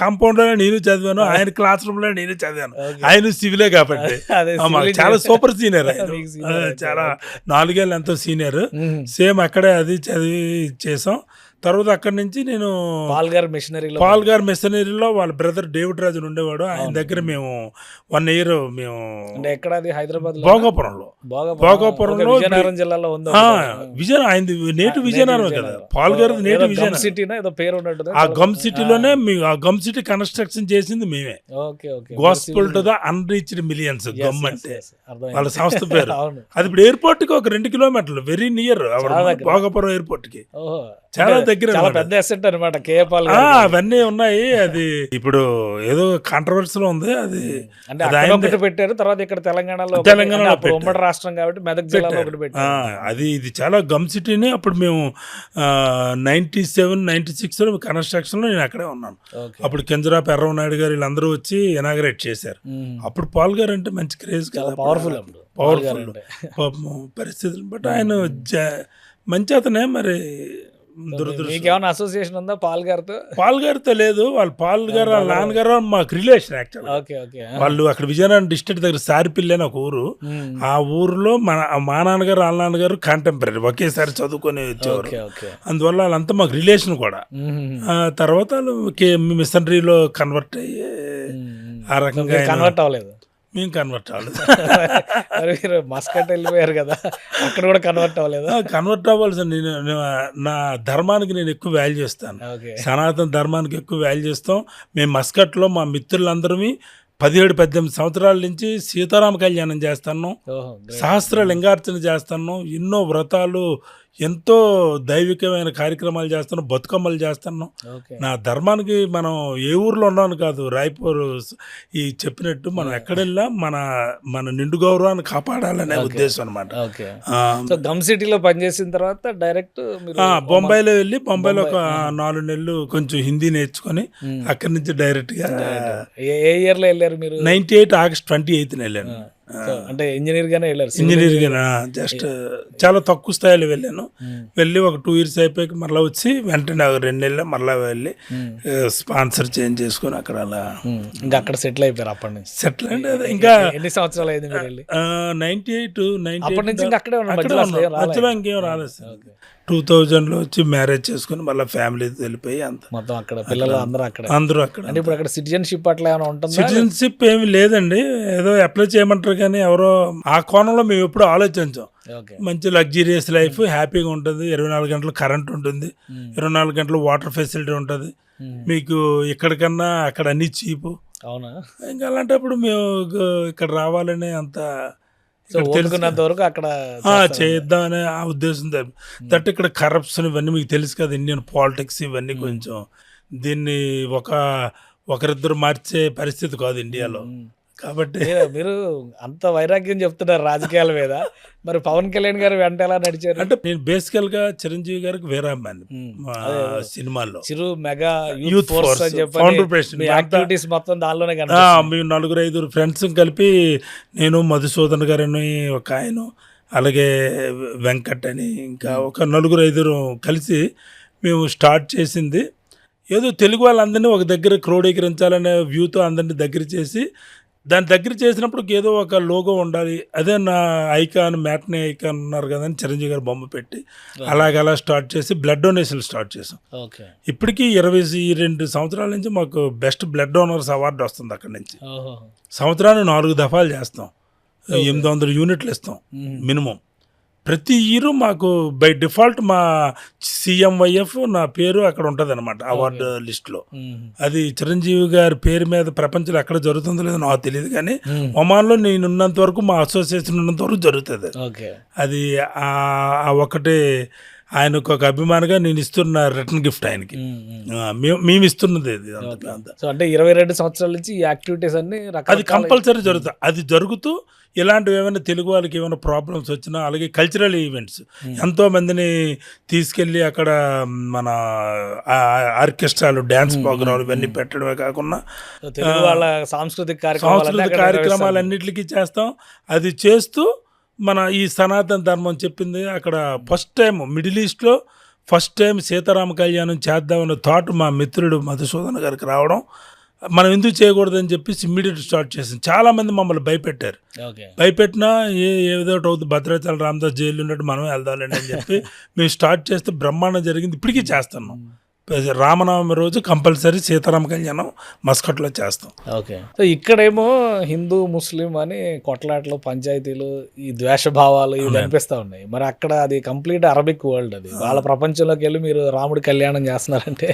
కాంపౌండ్ లో నేను చదివాను, ఆయన క్లాస్ రూమ్ లో నేను చదివాను. ఆయన సివిలే కాబట్టి చాలా సూపర్ సీనియర్, చాలా 4 ఏళ్ళు ఎంతో సీనియర్. సేమ్ అక్కడే అది చదివి చేసాం. తర్వాత అక్కడి నుంచి నేను పాల్ గారు మిషనరీలో వాళ్ళ బ్రదర్ డేవిడ్ రాజు ఉండేవాడు, ఆయన దగ్గర మేము 1 ఇయర్ మేము హైదరాబాద్ భోగాపురంలో విజయనగరం జిల్లాలో ఉంది. ఆయనది నేటివ్ విజయనగరం కదా, పాల్ గారు నేటివ్ విజయనగరం. ఆ గమ్ సిటీలోనే ఆ గమ్ సిటీ కన్స్ట్రక్షన్ చేసింది మేమే. Gospel to the unreached millions, గమ్ అంటే వాళ్ళ సంస్థ పేరు. అది ఇప్పుడు ఎయిర్పోర్ట్ కి ఒక 2 కిలోమీటర్లు, వెరీ నియర్ భోగాపురం ఎయిర్పోర్ట్ కి, చాలా దగ్గర, పెద్ద అసెట్ అన్నమాట. అవన్నీ ఉన్నాయి. అది ఇప్పుడు ఏదో కాంట్రవర్సీలో ఉంది. అది పెట్టారు. తర్వాత ఇక్కడ తెలంగాణలో ఉమ్మడి రాష్ట్రం కాబట్టి మెదక్ జిల్లాలో ఒకటి పెట్టారు. అది ఇది చాలా గమ్ సిటీని. అప్పుడు మేము 97, 96లో కన్స్ట్రక్షన్ లో నేను అక్కడే ఉన్నాను. అప్పుడు కింజరాపు ఎర్రవనాయుడు గారు వీళ్ళందరూ వచ్చి ఇనాగరేట్ చేశారు. అప్పుడు పాల్ గారు అంటే మంచి క్రేజ్ కదా, పవర్ఫుల్ పరిస్థితులు బట్టి ఆయన మంచి అతనే. మరి మీకేమైనా అసోసియేషన్ ఉందా పాల్ గారితో? పాల్ గారితో లేదు. వాళ్ళు పాల్ గారు వాళ్ళ నాన్నగారు మాకు రిలేషన్ యాక్చువల్. వాళ్ళు అక్కడ విజయనగరం డిస్ట్రిక్ట్ దగ్గర సారిపిల్లి అని ఒక ఊరు, ఆ ఊరిలో మా నాన్నగారు వాళ్ళ నాన్నగారు కాంటెంపరీ ఒకేసారి చదువుకొని వచ్చేవారు. అందువల్ల వాళ్ళంతా మాకు రిలేషన్ కూడా. తర్వాత వాళ్ళు మిషనరీలో కన్వర్ట్ అయ్యి ఆ రకంగా కన్వర్ట్ అవ్వలేదు. మేము కన్వర్ట్ అవ్వలేదు. మీరు మస్కట్ వెళ్ళిపోయారు కదా, అక్కడ కూడా కన్వర్ట్ అవ్వలేదు? కన్వర్ట్ అవ్వాల్సి నా ధర్మానికి నేను ఎక్కువ వాల్యూ ఇస్తాను, సనాతన ధర్మానికి ఎక్కువ వాల్యూ ఇస్తాం. మేము మస్కట్లో మా మిత్రులందరమీ 17-18 సంవత్సరాల నుంచి సీతారామ కళ్యాణం చేస్తున్నాం, సహస్ర లింగార్చన చేస్తున్నాం, ఎన్నో వ్రతాలు, ఎంతో దైవికమైన కార్యక్రమాలు చేస్తున్నాం, బతుకమ్మలు చేస్తున్నాం. నా ధర్మానికి మనం ఏ ఊర్లో ఉన్నాను కాదు, రాయపూర్ ఈ చెప్పినట్టు మనం ఎక్కడెళ్ళా మన నిండు గౌరవాన్ని కాపాడాలనే ఉద్దేశం అనమాట. గమ్ సిటీలో పనిచేసిన తర్వాత డైరెక్ట్ బొంబాయిలో వెళ్ళి, బొంబాయిలో ఒక 4 నెలలు కొంచెం హిందీ నేర్చుకొని అక్కడి నుంచి డైరెక్ట్ గా ఏ ఇయర్ లో వెళ్ళారు మీరు? 98 ఆగస్ట్ 28న వెళ్ళాను. సో అంటే ఇంజనీర్ గానే వెళ్ళారు. ఇంజనీరింగ్ జస్ట్ చాలా తక్కువ స్థాయిలో వెళ్ళాను. వెళ్ళి ఒక 2 years అయిపోయి మళ్ళీ వచ్చి వెంటనే 2 నెలలు మళ్ళీ వెళ్ళి స్పాన్సర్ చేంజ్ చేసుకొని అక్కడ అలా ఇంకా అక్కడ సెటిల్ అయిపోయారు. అప్పటి నుంచి సెటిల్ అంటే అదే ఇంకా ఎన్ని సంవత్సరాలు అయింది మీరు వెళ్ళి? 98 అప్పటి నుంచి ఇంకా అక్కడే ఉన్నారు, మధ్యలో అసలు ఏం రాలేదు. మధ్యలో ఇంకేం రాలేదు సార్. 2000లో వచ్చి మ్యారేజ్ చేసుకుని మళ్ళీ ఫ్యామిలీతో వెళ్ళిపోయి అంత మొత్తం అక్కడ పిల్లలు అందరూ అక్కడ. అందరూ అక్కడ. అంటే ఇప్పుడు అక్కడ సిటిజన్షిప్ అట్లా ఏమైనా ఉంటుందా? సిటిజన్షిప్ ఏమి లేదండి, ఏదో అప్లై చేయమంటారు కానీ ఎవరో ఆ కోణంలో మేము ఎప్పుడు ఆలోచించాం. ఓకే. మంచి లగ్జరియస్ లైఫ్, హ్యాపీగా ఉంటుంది, 24 గంటలు కరెంట్ ఉంటుంది, 24 గంటలు వాటర్ ఫెసిలిటీ ఉంటుంది, మీకు ఇక్కడికన్నా అక్కడ అన్ని చీపు. అవునా? ఇంకా అలాంటప్పుడు మేము ఇక్కడ రావాలనే అంత తెలుసుకున్నంత వరకు అక్కడ చేద్దామనే ఆ ఉద్దేశం. దట్ ఇక్కడ కరప్షన్ ఇవన్నీ మీకు తెలుసు కదా, ఇండియన్ పాలిటిక్స్ ఇవన్నీ కొంచెం దీన్ని ఒకరిద్దరు మార్చే పరిస్థితి కాదు ఇండియాలో. కాబట్టి మీరు అంత వైరాగ్యం చెప్తున్నారు రాజకీయాల మీద, మరి పవన్ కళ్యాణ్ గారు వెంట ఎలా నడిచారు? అంటే నేను బేసికల్ గా చిరంజీవి గారికి వీరాభిమాని. సినిమాల్లో చిరు మెగా యూత్ ఫోర్స్ అని చెప్పి ఫౌండర్ ప్రెసిడెంట్ యాక్టివిటీస్ మొత్తం దానిలోనే మేము 4-5 ఫ్రెండ్స్ కలిపి, నేను మధుసూదన్ గారని ఒక ఆయన, అలాగే వెంకట్ అని ఇంకా ఒక 4-5 కలిసి మేము స్టార్ట్ చేసింది. ఏదో తెలుగు వాళ్ళందరినీ ఒక దగ్గర క్రోడీకరించాలనే వ్యూతో అందరినీ దగ్గర చేసి, దాని దగ్గర చేసినప్పుడు ఏదో ఒక లోగో ఉండాలి, అదే నా ఐకాన్, మ్యాట్నీ ఐకాన్ ఉన్నారు కదా అని చిరంజీవి గారు బొమ్మ పెట్టి అలాగలా స్టార్ట్ చేసి బ్లడ్ డొనేషన్ స్టార్ట్ చేసాం. ఇప్పటికీ 22 సంవత్సరాల నుంచి మాకు బెస్ట్ బ్లడ్ డోనర్స్ అవార్డు వస్తుంది. అక్కడి నుంచి సంవత్సరాన్ని 4 దఫాలు చేస్తాం, 800 యూనిట్లు ఇస్తాం మినిమం. ప్రతి ఇయర్ మాకు బై డిఫాల్ట్ మా CMYF నా పేరు అక్కడ ఉంటుంది అనమాట అవార్డు లిస్ట్లో. అది చిరంజీవి గారి పేరు మీద ప్రపంచంలో ఎక్కడ జరుగుతుందో లేదో నాకు తెలియదు, కానీ ఒమాన్లో నేను ఉన్నంత వరకు, మా అసోసియేషన్ ఉన్నంత వరకు జరుగుతుంది. అది ఒకటే ఆయనకు ఒక అభిమానిగా నేను ఇస్తున్న రిటర్న్ గిఫ్ట్ ఆయనకి. మేము ఇస్తున్నది ఇది. అంటే 22 సంవత్సరాల నుంచి ఈ యాక్టివిటీస్ అన్ని అది కంపల్సరీ జరుగుతుంది. అది జరుగుతూ ఇలాంటివి ఏమైనా తెలుగు వాళ్ళకి ఏమైనా ప్రాబ్లమ్స్ వచ్చినా, అలాగే కల్చరల్ ఈవెంట్స్ ఎంతో మందిని తీసుకెళ్ళి అక్కడ మన ఆర్కెస్ట్రాలు, డ్యాన్స్ ప్రోగ్రాంలు ఇవన్నీ పెట్టడమే కాకుండా సాంస్కృతిక కార్యక్రమాలన్నిటికీ చేస్తాం. అది చేస్తూ మన ఈ సనాతన ధర్మం చెప్పింది అక్కడ ఫస్ట్ టైం మిడిల్ ఈస్ట్లో ఫస్ట్ టైం సీతారామ కళ్యాణం చేద్దామన్న థాట్ మా మిత్రుడు మధుసూదన్ గారికి రావడం, మనం ఎందుకు చేయకూడదని చెప్పేసి ఇమ్మీడియట్ స్టార్ట్ చేసాం. చాలామంది మమ్మల్ని భయపెట్టారు, భయపెట్టినా ఏదో ఒకటి అవుతుంది, భద్రాచలం రామదాస్ జైలు ఉన్నట్టు మనమే వెళ్దాలండి అని చెప్పి మేము స్టార్ట్ చేస్తే బ్రహ్మాండం జరిగింది. ఇప్పటికీ చేస్తున్నాం. రామనవమి రోజు కంపల్సరీ సీతారామ కళ్యాణం మస్కట్లో చేస్తాం. ఓకే. సో ఇక్కడేమో హిందూ ముస్లిం అని కొట్లాట్లు, పంచాయతీలు, ఈ ద్వేషభావాలు ఇవి అనిపిస్తూ ఉన్నాయి. మరి అక్కడ అది కంప్లీట్ అరబిక్ వరల్డ్, అది వాళ్ళ ప్రపంచంలోకి వెళ్ళి మీరు రాముడి కళ్యాణం చేస్తున్నారంటే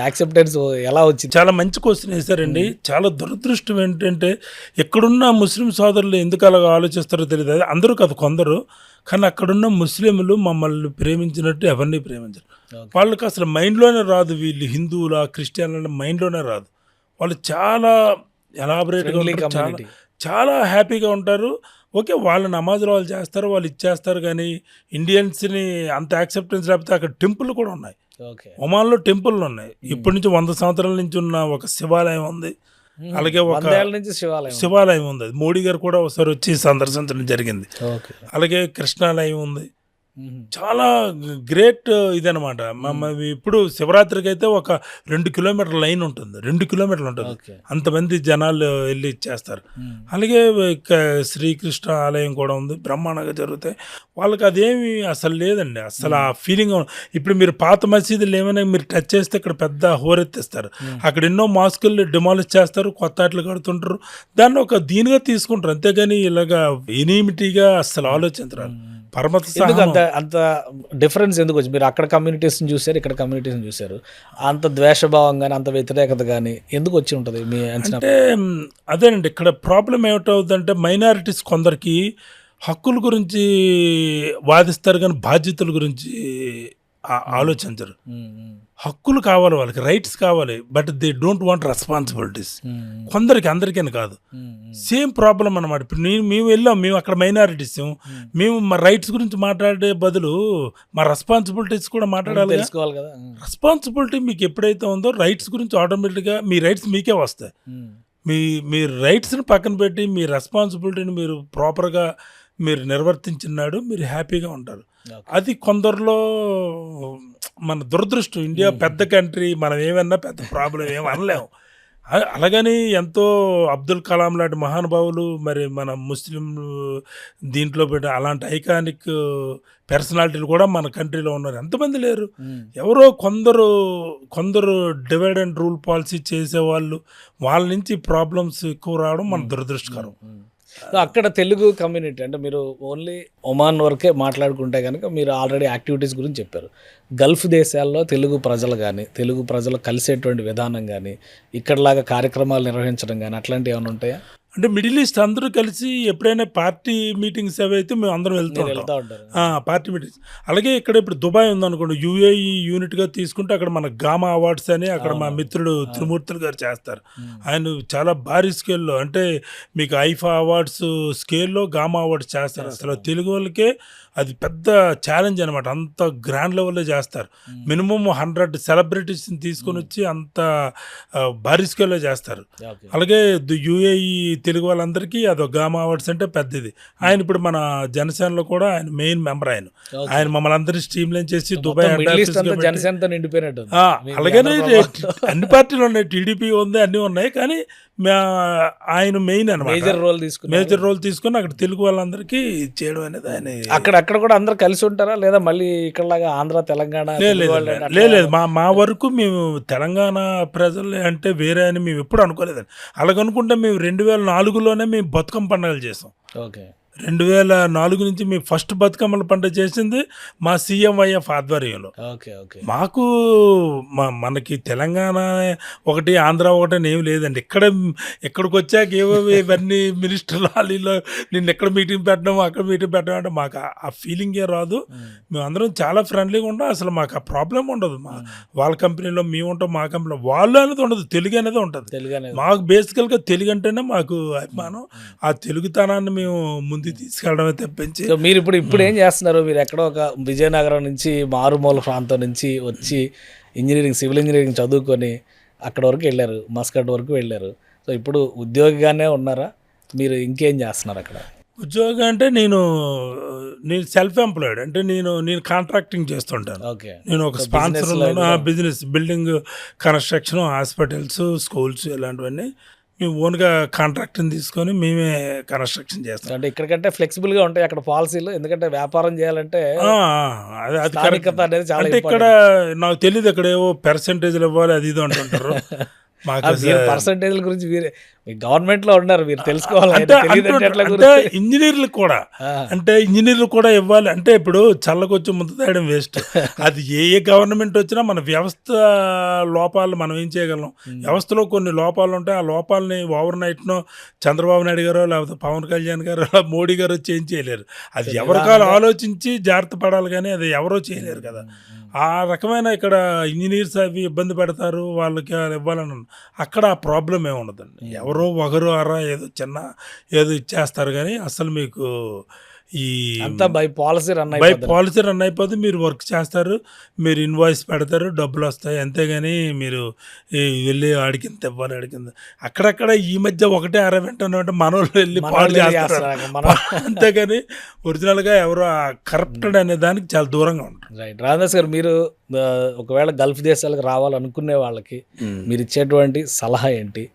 యాక్సెప్టెన్స్ ఎలా వచ్చింది? చాలా మంచి క్వశ్చన్ వేశారండి. చాలా దురదృష్టం ఏంటంటే ఎక్కడున్న ముస్లిం సోదరులు ఎందుకు అలాగ ఆలోచిస్తారో తెలియదు. అందరూ కాదు, కొందరు. కానీ అక్కడున్న ముస్లింలు మమ్మల్ని ప్రేమించినట్టు ఎవరిని ప్రేమించరు. వాళ్ళకి అసలు మైండ్లోనే రాదు, వీళ్ళు హిందువుల క్రిస్టియన్ల మైండ్లోనే రాదు. వాళ్ళు చాలా ఎలాబరేట్గా ఉంటారు, చాలా హ్యాపీగా ఉంటారు. ఓకే, వాళ్ళ నమాజులు వాళ్ళు చేస్తారు, వాళ్ళు ఇచ్చేస్తారు. కానీ ఇండియన్స్ని అంత యాక్సెప్టెన్స్ లేకపోతే అక్కడ టెంపుల్ కూడా ఉన్నాయి. ఒమాన్లో టెంపుల్లు ఉన్నాయి. ఇప్పటి నుంచి 100 సంవత్సరాల నుంచి ఉన్న ఒక శివాలయం ఉంది, అలాగే ఒక శివాలయం ఉంది. మోడీ గారు కూడా ఒకసారి వచ్చి సందర్శించడం జరిగింది. అలాగే కృష్ణాలయం ఉంది. చాలా గ్రేట్ ఇదనమాట. ఇప్పుడు శివరాత్రికి అయితే ఒక 2 కిలోమీటర్ల లైన్ ఉంటుంది, 2 కిలోమీటర్లు ఉంటుంది, అంతమంది జనాలు వెళ్ళి ఇచ్చేస్తారు. అలాగే శ్రీకృష్ణ ఆలయం కూడా ఉంది, బ్రహ్మాండంగా జరుగుతాయి. వాళ్ళకి అదేమి అసలు లేదండి, అసలు ఆ ఫీలింగ్. ఇప్పుడు మీరు పాత మసీదులు ఏమైనా మీరు టచ్ చేస్తే ఇక్కడ పెద్ద హోరెత్తిస్తారు. అక్కడ ఎన్నో మాస్కులు డిమాలిష్ చేస్తారు, కొత్త ఆటలు కడుతుంటారు, దాన్ని ఒక దీనిగా తీసుకుంటారు. అంతేగాని ఇలాగా ఎనిమిటీగా అసలు ఆలోచించరు. అంత డిఫరెన్స్ ఎందుకు వచ్చి? మీరు అక్కడ కమ్యూనిటీస్ని చూసారు, ఇక్కడ కమ్యూనిటీస్ని చూసారు, అంత ద్వేషభావం కానీ అంత వ్యతిరేకత కానీ ఎందుకు వచ్చి ఉంటుంది మీ అంచనా? అంటే అదేనండి, ఇక్కడ ప్రాబ్లం ఏమిటవుతుందంటే మైనారిటీస్ కొందరికి హక్కుల గురించి వాదిస్తారు కానీ బాధ్యతల గురించి ఆలోచించరు. హక్కులు కావాలి, వాళ్ళకి రైట్స్ కావాలి, but they don't want responsibilities. కొందరికి, అందరికీ కాదు. సేమ్ ప్రాబ్లం అన్నమాట. ఇప్పుడు మేము వెళ్ళాం, మేము అక్కడ మైనారిటీస్, మేము మా రైట్స్ గురించి మాట్లాడే బదులు మా రెస్పాన్సిబిలిటీస్ కూడా మాట్లాడాలి కదా. రెస్పాన్సిబిలిటీ మీకు ఎప్పుడైతే ఉందో రైట్స్ గురించి ఆటోమేటిక్గా మీ రైట్స్ మీకే వస్తాయి. మీ మీ రైట్స్ని పక్కన పెట్టి మీ రెస్పాన్సిబిలిటీని మీరు ప్రాపర్గా మీరు నిర్వర్తించినాడు మీరు హ్యాపీగా ఉంటారు. అది కొందరిలో మన దురదృష్టం. ఇండియా పెద్ద కంట్రీ, మనం ఏమన్నా పెద్ద ప్రాబ్లం ఏమి అనలేము. అలాగని ఎంతో అబ్దుల్ కలాం లాంటి మహానుభావులు, మరి మన ముస్లిం దీంట్లో పెట్టి అలాంటి ఐకానిక్ పర్సనాలిటీలు కూడా మన కంట్రీలో ఉన్నారు. ఎంతమంది లేరు. ఎవరో కొందరు డివైడ్ అండ్ రూల్ పాలసీ చేసేవాళ్ళు, వాళ్ళ నుంచి ప్రాబ్లమ్స్ ఎక్కువ రావడం మన దురదృష్టకరం. అక్కడ తెలుగు కమ్యూనిటీ అంటే మీరు ఓన్లీ ఒమాన్ వరకే మాట్లాడుకుంటే కనుక మీరు ఆల్రెడీ యాక్టివిటీస్ గురించి చెప్పారు. గల్ఫ్ దేశాల్లో తెలుగు ప్రజలు కానీ, తెలుగు ప్రజలు కలిసేటువంటి విధానం కానీ, ఇక్కడలాగా కార్యక్రమాలు నిర్వహించడం కానీ అట్లాంటివి ఏమైనా ఉంటాయా? అంటే మిడిల్ ఈస్ట్ అందరూ కలిసి ఎప్పుడైనా పార్టీ మీటింగ్స్ అవి అయితే మేము అందరం వెళ్తూ ఉంటాం. Party meetings. అలాగే ఇక్కడ ఇప్పుడు దుబాయ్ ఉందనుకోండి, యూఏఈ యూనిట్గా తీసుకుంటే అక్కడ మన గామా అవార్డ్స్ అని అక్కడ మా మిత్రుడు త్రిమూర్తులు గారు చేస్తారు. ఆయన చాలా భారీ స్కేల్లో, అంటే మీకు ఐఫా అవార్డ్స్ స్కేల్లో గామా అవార్డ్స్ చేస్తారు. అసలు తెలుగు వాళ్ళకే అది పెద్ద ఛాలెంజ్ అనమాట. అంత గ్రాండ్ లెవెల్లో చేస్తారు. మినిమం 100 సెలబ్రిటీస్ని తీసుకొని వచ్చి అంత భారీ స్కేల్లో చేస్తారు. అలాగే యూఏఈ తెలుగు వాళ్ళందరికీ అదొక గామా అవార్డ్స్ అంటే పెద్దది. ఆయన ఇప్పుడు మన జనసేనలో కూడా ఆయన మెయిన్ మెంబర్. ఆయన మమ్మల్ని అందరినీ స్ట్రీమ్ లైన్ చేసి దుబాయ్ జనసేనతో నిండిపోయినట్టు. అలాగనే అన్ని పార్టీలు ఉన్నాయి, టీడీపీ ఉంది, అన్నీ ఉన్నాయి. కానీ ఆయన మెయిన్ అనమాట, మేజర్ రోల్ తీసుకుని అక్కడ తెలుగు వాళ్ళందరికీ చేయడం అనేది ఆయన. అక్కడ కూడా అందరు కలిసి ఉంటారా, లేదా మళ్ళీ ఇక్కడలాగా ఆంధ్ర తెలంగాణ? లేదు, మా వరకు మేము తెలంగాణ ప్రజలు అంటే వేరే అని మేము ఎప్పుడు అనుకోలేదండి. అలాగనుకుంటే మేము 2004లోనే మేము బతుకమ్మ పండుగలు చేసాం. ఓకే. 2004 నుంచి మేము ఫస్ట్ బతుకమ్మల పండుగ చేసింది మా CMYF ఆధ్వర్యంలో. మాకు మనకి తెలంగాణ ఒకటి ఆంధ్ర ఒకటి అని ఏమి లేదండి. ఇక్కడికి వచ్చాక ఏవో ఇవన్నీ మినిస్టర్లు వాళ్ళు నిన్ను ఎక్కడ మీటింగ్ పెట్టడం అక్కడ మీటింగ్ పెట్టడం అంటే మాకు ఆ ఫీలింగే రాదు. మేము అందరం చాలా ఫ్రెండ్లీగా ఉంటాం. అసలు మాకు ఆ ప్రాబ్లం ఉండదు. వాళ్ళ కంపెనీలో మేము ఉంటాం, మా కంపెనీలో వాళ్ళు అనేది ఉండదు. తెలుగు అనేది ఉంటుంది. మాకు బేసికల్గా తెలుగు అంటేనే మాకు అభిమానం. ఆ తెలుగుతనాన్ని మేము ముందు తీసుకెళ్ళడమే తప్పించి. మీరు ఇప్పుడు ఏం చేస్తున్నారు? మీరు ఎక్కడో ఒక విజయనగరం నుంచి మారుమూల ప్రాంతం నుంచి వచ్చి సివిల్ ఇంజనీరింగ్ చదువుకొని అక్కడ వరకు వెళ్ళారు, మస్కట్ వరకు వెళ్ళారు. సో ఇప్పుడు ఉద్యోగిగానే ఉన్నారా? మీరు ఇంకేం చేస్తున్నారు అక్కడ? ఉద్యోగం అంటే నేను సెల్ఫ్ ఎంప్లాయిడ్. అంటే నేను కాంట్రాక్టింగ్ చేస్తుంటాను. నేను ఒక sponsor business, building construction, hospitals, schools ఇలాంటివన్నీ మేము ఓన్గా కాంట్రాక్ట్ని తీసుకొని మేమే కన్స్ట్రక్షన్ చేస్తాం. అంటే ఇక్కడికంటే ఫ్లెక్సిబుల్గా ఉంటాయి అక్కడ పాలసీలు. ఎందుకంటే వ్యాపారం చేయాలంటే అది అనేది చాలా. అంటే ఇక్కడ నాకు తెలియదు, అక్కడ ఏవో పర్సెంటేజ్లు ఇవ్వాలి అది ఇది అంటుంటారు. పర్సెంటేజ్ల గురించి గవర్నమెంట్ లో ఉన్నారు, మీరు తెలుసుకోవాలి. ఇంజనీర్లు కూడా ఇవ్వాలి. అంటే ఇప్పుడు చల్లకొచ్చి ముందు తేయడం వేస్ట్. అది ఏ గవర్నమెంట్ వచ్చినా మన వ్యవస్థ లోపాలు మనం ఏం చేయగలం. వ్యవస్థలో కొన్ని లోపాలు ఉంటాయి. ఆ లోపాలని ఓవర్ నైట్నో చంద్రబాబు నాయుడు గారో లేకపోతే పవన్ కళ్యాణ్ గారు మోడీ గారు వచ్చి ఏం చేయలేరు. అది ఎవరికాలు ఆలోచించి జాగ్రత్త పడాలి, కానీ అది ఎవరో చేయలేరు కదా. ఆ రకమైన ఇక్కడ ఇంజనీర్స్ అవి ఇబ్బంది పెడతారు, వాళ్ళకి ఇవ్వాలని. అక్కడ ఆ ప్రాబ్లం ఏమి ఉండదండి. ఎవరో ఒకరు ఏదో ఇచ్చేస్తారు, కానీ అసలు మీకు ఈ బై పాలసీ రన్ అయిపోతే మీరు వర్క్ చేస్తారు, మీరు ఇన్వాయిస్ పెడతారు, డబ్బులు వస్తాయి, అంతేగాని మీరు వెళ్ళి ఆడికింత ఇవ్వాలి ఆడికింత. అక్కడక్కడ ఈ మధ్య ఒకటే అరవింటే మనోళ్ళు వెళ్ళి పాడు చేస్తారు, అంతేగాని ఒరిజినల్గా ఎవరో కరప్టెడ్ అనే దానికి చాలా దూరంగా ఉంటారు. రైట్. రామదాస్ గారు, మీరు ఒకవేళ గల్ఫ్ దేశాలకు రావాలనుకునే వాళ్ళకి మీరు ఇచ్చేటువంటి సలహా ఏంటి?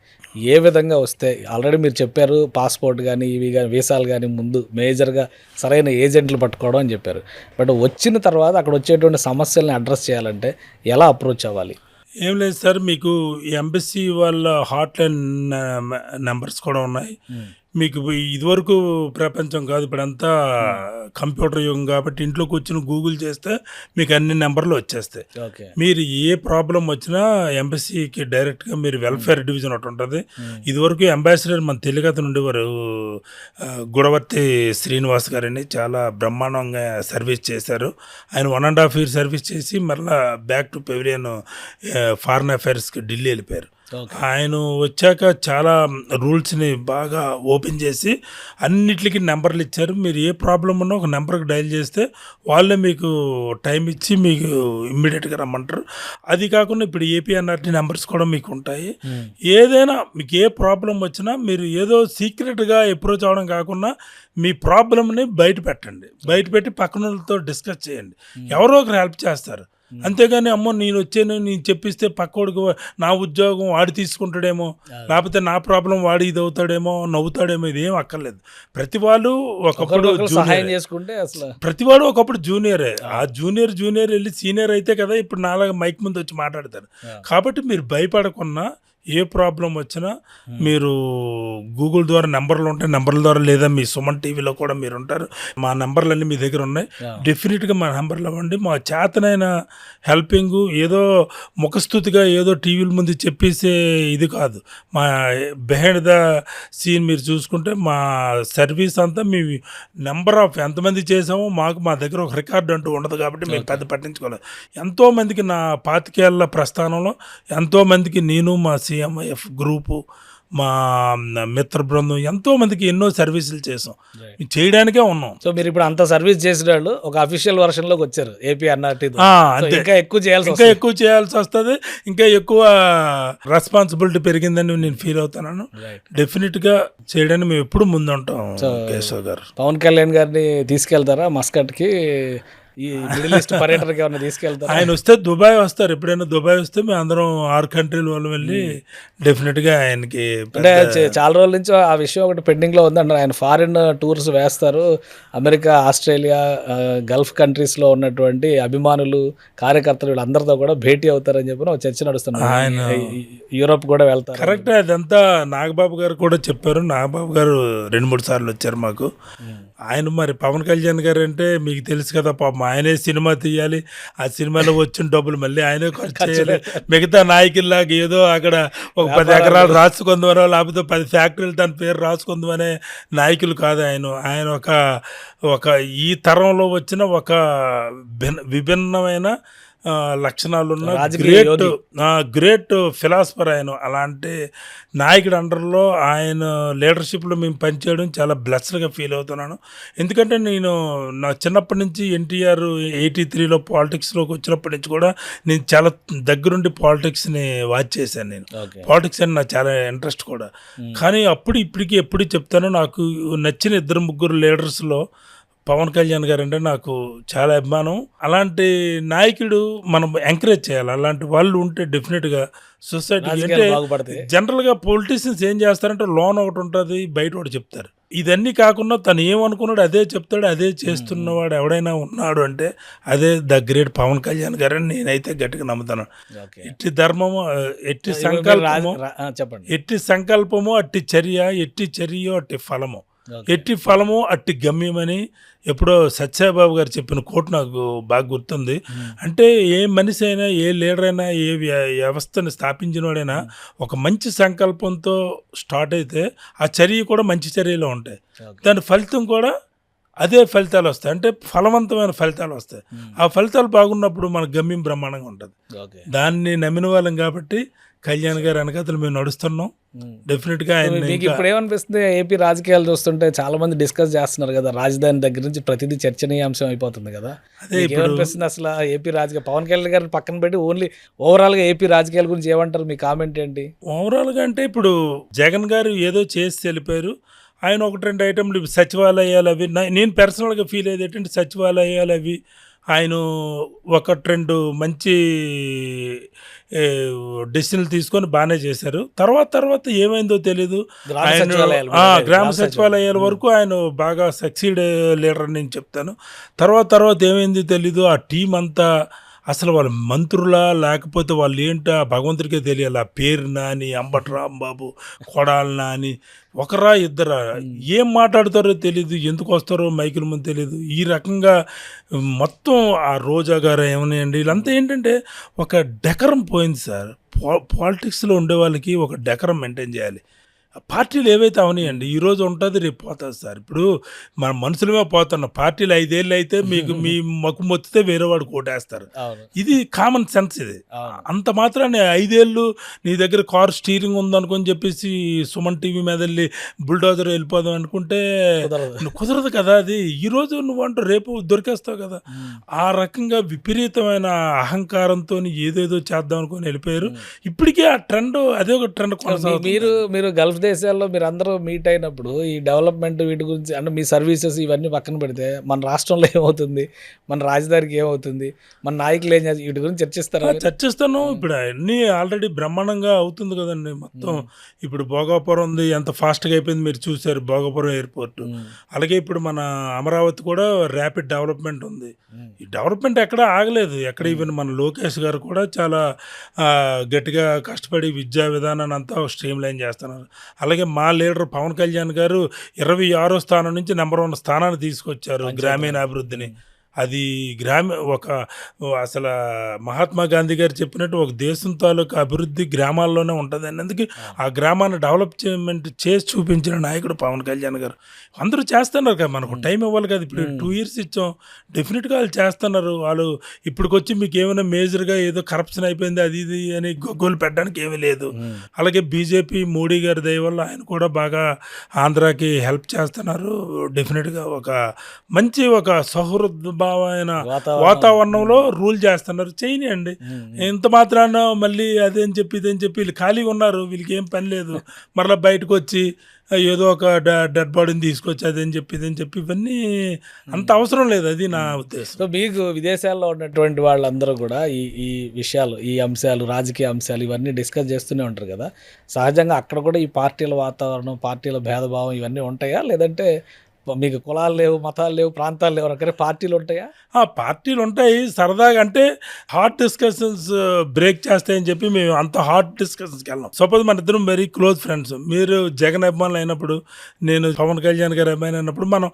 ఏ విధంగా వస్తే, ఆల్రెడీ మీరు చెప్పారు పాస్పోర్ట్ కానీ ఇవి కానీ వీసాలు కానీ ముందు మేజర్గా సరైన ఏజెంట్లు పట్టుకోవడం అని చెప్పారు. బట్ వచ్చిన తర్వాత అక్కడ వచ్చేటువంటి సమస్యల్ని అడ్రస్ చేయాలంటే ఎలా అప్రోచ్ అవ్వాలి? ఏం లేదు సార్, మీకు ఎంబసీ వాళ్ళ హాట్లైన్ నెంబర్స్ కూడా ఉన్నాయి. మీకు ఇదివరకు ప్రపంచం కాదు, ఇప్పుడంతా కంప్యూటర్ యుగం కాబట్టి ఇంట్లో కూర్చొని గూగుల్ చేస్తే మీకు అన్ని నెంబర్లు వచ్చేస్తాయి. మీరు ఏ ప్రాబ్లం వచ్చినా ఎంబసీకి డైరెక్ట్గా మీరు వెల్ఫేర్ డివిజన్ ఒకటి ఉంటుంది. ఇదివరకు అంబాసిడర్ మన తెలుగు అతను ఉండేవారు, గుడవర్తి శ్రీనివాస్ గారని, చాలా బ్రహ్మాండంగా సర్వీస్ చేశారు. ఆయన 1.5 years సర్వీస్ చేసి మరలా బ్యాక్ టు పెవిలియన్ ఫారిన్ అఫైర్స్కి ఢిల్లీ వెళ్ళిపోయారు. ఓకే. ఆయన వచ్చాక చాలా రూల్స్ని బాగా ఓపెన్ చేసి అన్నిటికీ నెంబర్లు ఇచ్చారు. మీరు ఏ ప్రాబ్లం ఉన్నా ఒక నెంబర్కి డయల్ చేస్తే వాళ్ళే మీకు టైం ఇచ్చి మీకు ఇమ్మీడియట్గా రమ్మంటారు. అది కాకుండా ఇప్పుడు ఏపీఎన్ఆర్టీ నెంబర్స్ కూడా మీకు ఉంటాయి. ఏదైనా మీకు ఏ ప్రాబ్లం వచ్చినా మీరు ఏదో సీక్రెట్గా అప్రోచ్ అవ్వడం కాకుండా మీ ప్రాబ్లమ్ని బయట పెట్టండి. బయట పెట్టి పక్కన వాళ్ళతో డిస్కస్ చేయండి. ఎవరో ఒకరు హెల్ప్ చేస్తారు. అంతేగాని అమ్మో నేను వచ్చాను నేను చెప్పిస్తే పక్కోడికి నా ఉద్యోగం వాడు తీసుకుంటాడేమో, లేకపోతే నా ప్రాబ్లం వాడు ఇది అవుతాడేమో, నవ్వుతాడేమో, ఇదేం అక్కర్లేదు. ప్రతి వాళ్ళు ఒకప్పుడు సహాయం చేసుకుంటే అసలు ప్రతివాడు ఒకప్పుడు జూనియరే. ఆ జూనియర్ వెళ్ళి సీనియర్ అయితే కదా ఇప్పుడు నాలాగా మైక్ ముందు వచ్చి మాట్లాడతారు. కాబట్టి మీరు భయపడకుండా ఏ ప్రాబ్లం వచ్చినా మీరు గూగుల్ ద్వారా నెంబర్లు ఉంటాయి, నెంబర్ల ద్వారా లేదా మీ సుమన్ టీవీలో కూడా మీరు ఉంటారు. మా నెంబర్లన్నీ మీ దగ్గర ఉన్నాయి. డెఫినెట్గా మా నెంబర్లు ఇవ్వండి. మా చేతనైన హెల్పింగ్ ఏదో ముఖస్థుతిగా ఏదో టీవీల ముందు చెప్పేసే ఇది కాదు. మా బిహైండ్ ద సీన్ మీరు చూసుకుంటే మా సర్వీస్ అంతా మీ నెంబర్ ఆఫ్ ఎంతమంది చేసామో మా దగ్గర ఒక రికార్డు అంటూ ఉండదు. కాబట్టి మేము పెద్ద పట్టించుకోలేదు. ఎంతోమందికి నా 25 ఏళ్ల ప్రస్థానంలో ఎంతోమందికి నేను మా CMIF గ్రూపు మా మిత్ర బృందం ఎంతోమందికి ఎన్నో సర్వీసులు చేసాం. చేయడానికే ఉన్నాం. సో మీరు ఇప్పుడు అంత సర్వీస్ చేసిన వాళ్ళు ఒక అఫీషియల్ వర్షన్లోకి వచ్చారు ఏపీఎన్ఆర్టీ. అంతే, ఇంకా ఎక్కువ చేయాల్సి వస్తుంది. ఇంకా ఎక్కువ రెస్పాన్సిబిలిటీ పెరిగిందని నేను ఫీల్ అవుతున్నాను. డెఫినెట్గా చేయడానికి మేము ఎప్పుడు ముందుంటాం. కేశవ్ గారు పవన్ కళ్యాణ్ గారిని తీసుకెళ్తారా మస్కట్కి? ఈ మిడిల్ ఈస్ట్ పర్యటనకి ఏమైనా తీసుకెళ్తారు? ఆయన వస్తే దుబాయ్ వస్తారు. ఎప్పుడైనా దుబాయ్ వస్తే మేము అందరం 6 కంట్రీల వాళ్ళు వెళ్ళి డెఫినెట్గా ఆయనకి అంటే చాలా రోజుల నుంచి ఆ విషయం ఒకటి పెండింగ్లో ఉందంటారు. ఆయన ఫారిన్ టూర్స్ వేస్తారు. అమెరికా, ఆస్ట్రేలియా, గల్ఫ్ కంట్రీస్లో ఉన్నటువంటి అభిమానులు, కార్యకర్తలు వీళ్ళందరితో కూడా భేటీ అవుతారని చెప్పి ఒక చర్చ నడుస్తుంది. ఆయన యూరోప్ కూడా వెళ్తారు. కరెక్టే. అదంతా నాగబాబు గారు కూడా చెప్పారు. నాగబాబు గారు 2-3 సార్లు వచ్చారు మాకు. ఆయన మరి పవన్ కళ్యాణ్ గారు అంటే మీకు తెలుసు కదా, పాపం ఆయనే సినిమా తీయాలి. ఆ సినిమాలో వచ్చిన డబ్బులు మళ్ళీ ఆయనే ఖర్చు చేయాలి. మిగతా నాయకుల్లాగా ఏదో అక్కడ ఒక 10 ఎకరాలు రాసుకుందామనో లేకపోతే 10 ఫ్యాక్టరీలు తన పేరు రాసుకుందామనే నాయకులు కాదు ఆయన. ఆయన ఒక ఈ తరంలో వచ్చిన ఒక విభిన్నమైన లక్షణాలున్న గ్రేట్ ఫిలాసఫర్ ఆయన. అలాంటి నాయకుడు అండర్లో ఆయన లీడర్షిప్లో మేము పనిచేయడం చాలా బ్లెస్డ్గా ఫీల్ అవుతున్నాను. ఎందుకంటే నేను నా చిన్నప్పటి నుంచి ఎన్టీఆర్ 83లో పాలిటిక్స్లోకి వచ్చినప్పటి నుంచి కూడా నేను చాలా దగ్గరుండి పాలిటిక్స్ని వాచ్ చేశాను. నేను పాలిటిక్స్ అని నాకు చాలా ఇంట్రెస్ట్ కూడా. కానీ ఇప్పటికీ ఎప్పుడు చెప్తాను, నాకు నచ్చిన 2-3 లీడర్స్లో పవన్ కళ్యాణ్ గారు అంటే నాకు చాలా అభిమానం. అలాంటి నాయకుడు మనం ఎంకరేజ్ చేయాలి. అలాంటి వాళ్ళు ఉంటే డెఫినెట్గా సొసైటీ అంటే జనరల్గా పొలిటీషియన్స్ ఏం చేస్తారంటే లోన్ ఒకటి ఉంటుంది, బయట ఒకటి చెప్తారు. ఇదన్నీ కాకుండా తను ఏమనుకున్నాడు అదే చెప్తాడు, అదే చేస్తున్నవాడు ఎవడైనా ఉన్నాడు అంటే అదే ద గ్రేట్ పవన్ కళ్యాణ్ గారు అని నేనైతే గట్టిగా నమ్ముతాను. ఎట్టి ధర్మము, ఎట్టి సంకల్పము, ఎట్టి సంకల్పము అట్టి చర్య, ఎట్టి చర్యో అట్టి ఫలము, ఎట్టి ఫలము అట్టి గమ్యమని ఎప్పుడో సత్యబాబు గారు చెప్పిన కోట్ నాకు బాగా గుర్తుంది. అంటే ఏ మనిషి అయినా, ఏ లీడర్ అయినా, ఏ వ్యవస్థను స్థాపించిన వాడైనా ఒక మంచి సంకల్పంతో స్టార్ట్ అయితే ఆ చర్య కూడా మంచి చర్యలో ఉంటాయి. దాని ఫలితం కూడా అదే ఫలితాలు వస్తాయి. అంటే ఫలవంతమైన ఫలితాలు వస్తాయి. ఆ ఫలితాలు బాగున్నప్పుడు మన గమ్యం బ్రహ్మాండంగా ఉంటుంది. దాన్ని నమ్మిన వాళ్ళం కాబట్టి కళ్యాణ్ గారు వెనకాతలు మేము నడుస్తున్నాం. డెఫినెట్గా మీకు ఇప్పుడు ఏమనిపిస్తుంది? ఏపీ రాజకీయాలు చూస్తుంటే చాలా మంది డిస్కస్ చేస్తున్నారు కదా, రాజధాని దగ్గర నుంచి ప్రతిదీ చర్చనీయాంశం అయిపోతుంది కదా. ఏమనిపిస్తుంది అసలు ఏపీ రాజకీయ? పవన్ కళ్యాణ్ గారిని పక్కన పెట్టి ఓన్లీ ఓవరాల్గా ఏపీ రాజకీయాల గురించి ఏమంటారు? మీ కామెంట్ ఏంటి? ఓవరాల్గా అంటే ఇప్పుడు జగన్ గారు ఏదో చేసి వెళ్ళిపోయారు. ఆయన 1-2 ఐటెంలు సచివాలయాలు అవి నేను పర్సనల్గా ఫీల్ అయ్యేది ఏంటంటే సచివాలయాలు అవి ఆయన 1-2 మంచి డెసిషన్లు తీసుకొని బాగానే చేశారు. తర్వాత ఏమైందో తెలీదు. గ్రామ సచివాలయాల వరకు ఆయన బాగా సక్సీడ్ లీడర్ అని నేను చెప్తాను. తర్వాత ఏమైందో తెలీదు. ఆ టీం అంతా అసలు వాళ్ళ మంత్రులా లేకపోతే వాళ్ళు ఏంటో భగవంతుడికే తెలియాలి. ఆ పేరు నాని, అంబటి రాంబాబు, కొడాలి నాని, ఒకరా ఇద్దరా ఏం మాట్లాడతారో తెలీదు, ఎందుకు వస్తారో మైకుల ముందు తెలీదు. ఈ రకంగా మొత్తం ఆ రోజా గారు ఏమన్నాయండి, వీళ్ళంతా ఏంటంటే ఒక డెకరం పోయింది సార్. పాలిటిక్స్లో ఉండే వాళ్ళకి ఒక డెకరం మెయింటైన్ చేయాలి. పార్టీలు ఏవైతే అవనాయండి ఈరోజు ఉంటుంది రేపు పోతుంది సార్. ఇప్పుడు మన మనుషులమే పోతున్నాం. పార్టీలు 5 ఏళ్ళు అయితే మీకు మీ మక్కు మొత్తితే వేరే వాడు కోటేస్తారు. అవును. ఇది కామన్ సెన్స్ ఇది. అవును. అంత మాత్రాన్ని 5 ఏళ్ళు నీ దగ్గర కార్ స్టీరింగ్ ఉందనుకొని చెప్పేసి సుమన్ టీవీ మీద వెళ్ళి బుల్డోజర్ వెళ్ళిపోదాం అనుకుంటే కుదరదు. కుదరదు కదా. అది ఈరోజు నువ్వు అంటూ రేపు దొరికేస్తావు కదా. ఆ రకంగా విపరీతమైన అహంకారంతో ఏదేదో చేద్దాం అనుకొని వెళ్ళిపోయారు. ఇప్పటికే ఆ ట్రెండ్ అదే ఒక ట్రెండ్ కొనసాగుతుంది. మీరు గల్ఫ్ దేశాల్లో మీరు అందరూ మీట్ అయినప్పుడు ఈ డెవలప్మెంట్ వీటి గురించి అంటే మీ సర్వీసెస్ ఇవన్నీ పక్కన పెడితే మన రాష్ట్రంలో ఏమవుతుంది, మన రాజధానికి ఏమవుతుంది, మన నాయకులు ఏం చేస్తారు, వీటి గురించి చర్చిస్తారా? చర్చిస్తాను. ఇప్పుడు అన్నీ ఆల్రెడీ బ్రహ్మాండంగా అవుతుంది కదండి మొత్తం. ఇప్పుడు భోగాపురం ఉంది, ఎంత ఫాస్ట్గా అయిపోయింది మీరు చూసారు, భోగాపురం ఎయిర్పోర్ట్. అలాగే ఇప్పుడు మన అమరావతి కూడా ర్యాపిడ్ డెవలప్మెంట్ ఉంది. ఈ డెవలప్మెంట్ ఎక్కడ ఆగలేదు. ఎక్కడ ఈవెన్ మన లోకేష్ గారు కూడా చాలా గట్టిగా కష్టపడి విద్యా విధానాన్ని అంతా స్ట్రీమ్ లైన్ చేస్తున్నారు. అలాగే మా లీడర్ పవన్ కళ్యాణ్ గారు 26వ స్థానం నుంచి నెంబర్ 1 స్థానాన్ని తీసుకొచ్చారు గ్రామీణ అభివృద్ధిని. అది అసలు మహాత్మా గాంధీ గారు చెప్పినట్టు ఒక దేశం తాలూకు అభివృద్ధి గ్రామాల్లోనే ఉంటుంది అన్నందుకు ఆ గ్రామాన్ని డెవలప్మెంట్ చేసి చూపించిన నాయకుడు పవన్ కళ్యాణ్ గారు. అందరూ చేస్తున్నారు కదా, మనకు టైం ఇవ్వాలి కదా. ఇప్పుడు 2 years ఇచ్చాం, డెఫినెట్గా వాళ్ళు చేస్తున్నారు. వాళ్ళు ఇప్పటికొచ్చి మీకు ఏమైనా మేజర్గా ఏదో కరప్షన్ అయిపోయింది అది ఇది అని గొగ్గోలు పెట్టడానికి ఏమీ లేదు. అలాగే బీజేపీ మోడీ గారి దయ వల్ల ఆయన కూడా బాగా ఆంధ్రాకి హెల్ప్ చేస్తున్నారు. డెఫినెట్గా ఒక మంచి ఒక సౌహృదభావమైన వాతావరణంలో రూల్ చేస్తున్నారు. చేయనియండి. ఇంత మాత్రాన మళ్ళీ అదేం చెప్పి ఇదేం చెప్పి వీళ్ళు ఖాళీగా ఉన్నారు, వీళ్ళకి ఏం పని లేదు. మరలా బయటకు వచ్చి ఏదో ఒక డెడ్ బాడీని తీసుకొచ్చి అదేం చెప్పి ఇదేం చెప్పి ఇవన్నీ అంత అవసరం లేదు. అది నా ఉద్దేశం. సో మీకు విదేశాల్లో ఉన్నటువంటి వాళ్ళందరూ కూడా ఈ విషయాలు, ఈ అంశాలు, రాజకీయ అంశాలు ఇవన్నీ డిస్కస్ చేస్తూనే ఉంటారు కదా. సహజంగా అక్కడ కూడా ఈ పార్టీల వాతావరణం, పార్టీల భేదభావం ఇవన్నీ ఉంటాయా, లేదంటే మీకు కులాలు లేవు, మతాలు లేవు, ప్రాంతాలు లేవు, అక్కడ పార్టీలు ఉంటాయా? పార్టీలు ఉంటాయి సరదాగా. అంటే హాట్ డిస్కషన్స్ బ్రేక్ చేస్తాయని చెప్పి మేము అంత హాట్ డిస్కషన్స్కి వెళ్ళాం. సపోజ్ మన ఇద్దరం వెరీ క్లోజ్ ఫ్రెండ్స్. మీరు జగన్ అభిమానులు అయినప్పుడు, నేను పవన్ కళ్యాణ్ గారి అభిమాని అయినప్పుడు మనం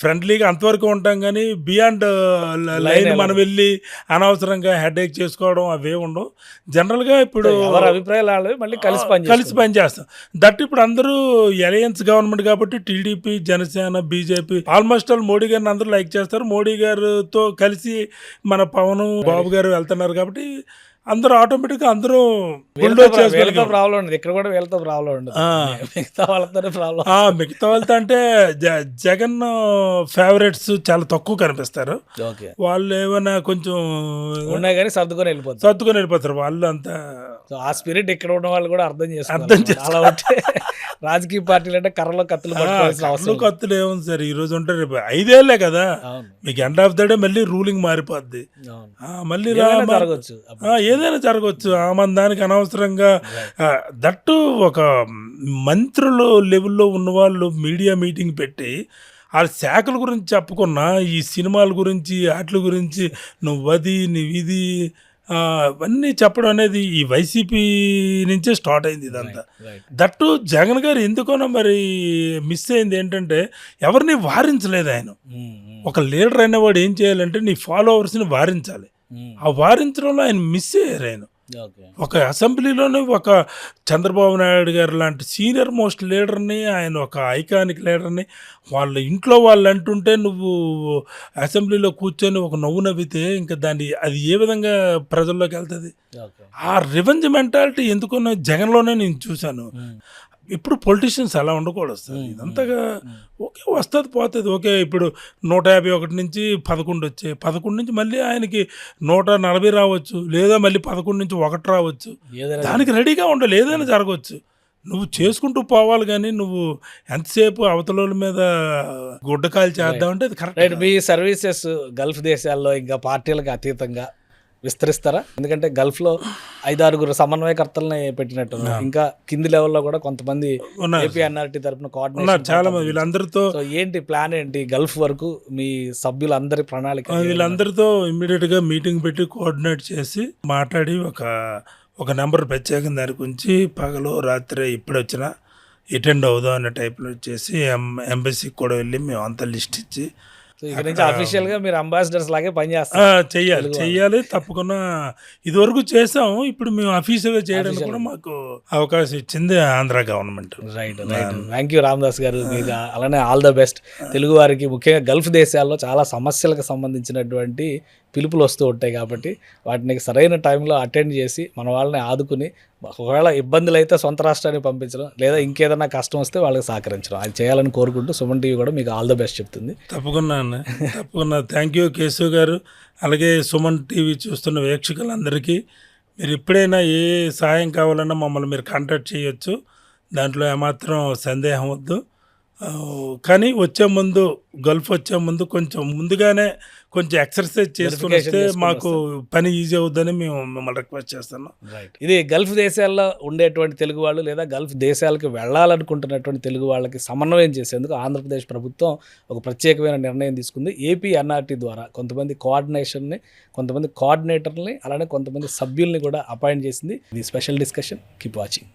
ఫ్రెండ్లీగా అంతవరకు ఉంటాం. కానీ బియాండ్ లైన్ మనం వెళ్ళి అనవసరంగా హెడేక్ చేసుకోవడం అవే ఉండవు. జనరల్గా ఇప్పుడు ఎవరి అభిప్రాయాలు మళ్ళీ కలిసి పనిచేస్తాం. దట్ ఇప్పుడు అందరూ అలయన్స్ గవర్నమెంట్ కాబట్టి TDP, Janasena, BJP almost all Modi గారిని అందరూ లైక్ చేస్తారు. మోడీ గారితో కలిసి మన పవన్ బాబు గారు వెళ్తున్నారు కాబట్టి అందరూ ఆటోమేటిక్గా అందరూ ప్రాబ్లం ఉండదు. ఇక్కడ కూడా వీళ్ళతో ప్రాబ్లం ఉండదు, మిగతా వాళ్ళతోనే ప్రాబ్లం. మిగతా వాళ్ళతో అంటే జగన్ ఫేవరెట్స్ చాలా తక్కువ కనిపిస్తారు. వాళ్ళు ఏమైనా కొంచెం ఉన్నాయి కానీ సర్దుకొని వెళ్ళిపోతారు వాళ్ళు అంతా. ఆ స్పిరిట్ ఇక్కడ ఉన్న వాళ్ళు కూడా అర్థం అలా ఉంటే రాజకీయ పార్టీలు అంటే కర్రలో కత్తులు ఏముంది సార్, ఈ రోజు ఉంటే రేపు 5 ఏళ్లే కదా మీకు. ఎండ్ ఆఫ్ ద డే మళ్ళీ రూలింగ్ మారిపోద్ది. మళ్ళీ జరగచ్చు, ఏదైనా జరగవచ్చు. మన దానికి అనవసరంగా దట్టు ఒక మంత్రులు లెవెల్లో ఉన్నవాళ్ళు మీడియా మీటింగ్ పెట్టి వాళ్ళ శాఖల గురించి చెప్పకున్నా ఈ సినిమాల గురించి వాటి గురించి నువ్విది అవన్నీ చెప్పడం అనేది ఈ వైసీపీ నుంచే స్టార్ట్ అయింది ఇదంతా. దట్టు జగన్ గారు ఎందుకనో మరి మిస్ అయింది ఏంటంటే ఎవరిని వారించలేదు ఆయన. ఒక లీడర్ అనేవాడు ఏం చేయాలంటే నీ ఫాలోవర్స్ని వారించాలి. ఆ వారించడంలో ఆయన మిస్ అయ్యారు. ఆయన ఒక అసెంబ్లీలోనే ఒక చంద్రబాబు నాయుడు గారు లాంటి సీనియర్ మోస్ట్ లీడర్ని, ఆయన ఒక ఐకానిక్ లీడర్ని వాళ్ళ ఇంట్లో వాళ్ళు అంటుంటే నువ్వు అసెంబ్లీలో కూర్చొని ఒక నవ్వు నవ్వితే ఇంకా అది ఏ విధంగా ప్రజల్లోకి వెళ్తుంది? ఆ రివెంజ్ మెంటాలిటీ ఎందుకున్న జగన్లోనే నేను చూశాను. ఇప్పుడు పొలిటీషియన్స్ అలా ఉండకూడదు సార్. ఇదంతగా ఓకే వస్తుంది పోతుంది. ఓకే ఇప్పుడు 151 నుంచి 11 వచ్చాయి. 11 నుంచి మళ్ళీ ఆయనకి 140 రావచ్చు, లేదా మళ్ళీ 11 నుంచి 1 రావచ్చు. దానికి రెడీగా ఉండాలి. ఏదైనా జరగవచ్చు. నువ్వు చేసుకుంటూ పోవాలి. కానీ నువ్వు ఎంతసేపు అవతల మీద గుడ్డకాయలు చేద్దామంటే అది కరెక్ట్. మీ సర్వీసెస్ గల్ఫ్ దేశాల్లో ఇంకా పార్టీలకు అతీతంగా విస్తరిస్తారా? ఎందుకంటే గల్ఫ్లో 5-6 సమన్వయకర్తలని పెట్టినట్టు, ఇంకా కింది లెవెల్లో కూడా కొంతమంది ఏపీఎన్ఆర్టీ తరఫున కోఆర్డినేషన్ చాలా మంది. వీళ్ళందరితో ఏంటి ప్లాన్ ఏంటి గల్ఫ్ వరకు మీ సభ్యులందరి ప్రణాళిక? వీళ్ళందరితో ఇమ్మీడియట్గా మీటింగ్ పెట్టి కోఆర్డినేట్ చేసి మాట్లాడి ఒక నెంబర్ ప్రత్యేకంగా దాని గురించి పగలు రాత్రి ఎప్పుడొచ్చినా అటెండ్ అవుదాం అనే టైప్లో చేసి ఎంబసీకి కూడా వెళ్ళి మేము అంతా లిస్ట్ ఇచ్చి సో ఇక్కడ నుంచి అఫీషియల్గా మీరు అంబాసిడర్స్ లాగే పనిచేస్తారు. చెయ్యాలి తప్పకుండా. ఇదివరకు చేసాం, ఇప్పుడు మేము అఫీషియల్గా చేయడానికి కూడా మాకు అవకాశం ఇచ్చింది Andhra government. Right. Thank you Ramadas గారు. మీకు అలానే ఆల్ ద బెస్ట్. తెలుగు వారికి ముఖ్యంగా గల్ఫ్ దేశాల్లో చాలా సమస్యలకు సంబంధించినటువంటి పిలుపులు వస్తూ ఉంటాయి కాబట్టి వాటిని సరైన టైంలో అటెండ్ చేసి మన వాళ్ళని ఆదుకుని, ఒకవేళ ఇబ్బందులు అయితే సొంత రాష్ట్రానికి పంపించడం, లేదా ఇంకేదైనా కష్టం వస్తే వాళ్ళకి సహకరించడం, అది చేయాలని కోరుకుంటూ సుమన్ టీవీ కూడా మీకు ఆల్ ద బెస్ట్ చెప్తుంది. తప్పకుండా థ్యాంక్ యూ కేశవ్ గారు. అలాగే సుమన్ టీవీ చూస్తున్న వీక్షకులందరికీ మీరు ఎప్పుడైనా ఏ సహాయం కావాలన్నా మమ్మల్ని మీరు కాంటాక్ట్ చేయొచ్చు, దాంట్లో ఏమాత్రం సందేహం వద్దు. కానీ గల్ఫ్ వచ్చే ముందు కొంచెం ముందుగానే కొంచెం ఎక్సర్సైజ్ చేసుకుని వస్తే మాకు పని ఈజీ అవుద్దని మేము మిమ్మల్ని రిక్వెస్ట్ చేస్తున్నాం. రైట్. ఇది గల్ఫ్ దేశాల్లో ఉండేటువంటి తెలుగు వాళ్ళు లేదా గల్ఫ్ దేశాలకు వెళ్ళాలనుకుంటున్నటువంటి తెలుగు వాళ్ళకి సమన్వయం చేసేందుకు ఆంధ్రప్రదేశ్ ప్రభుత్వం ఒక ప్రత్యేకమైన నిర్ణయం తీసుకుంది. ఏపీ ఎన్ఆర్టీ ద్వారా కొంతమంది కోఆర్డినేషన్ని, కొంతమంది కోఆర్డినేటర్ని, అలానే కొంతమంది సభ్యుల్ని కూడా అపాయింట్ చేసింది. ఇది స్పెషల్ డిస్కషన్. Keep watching.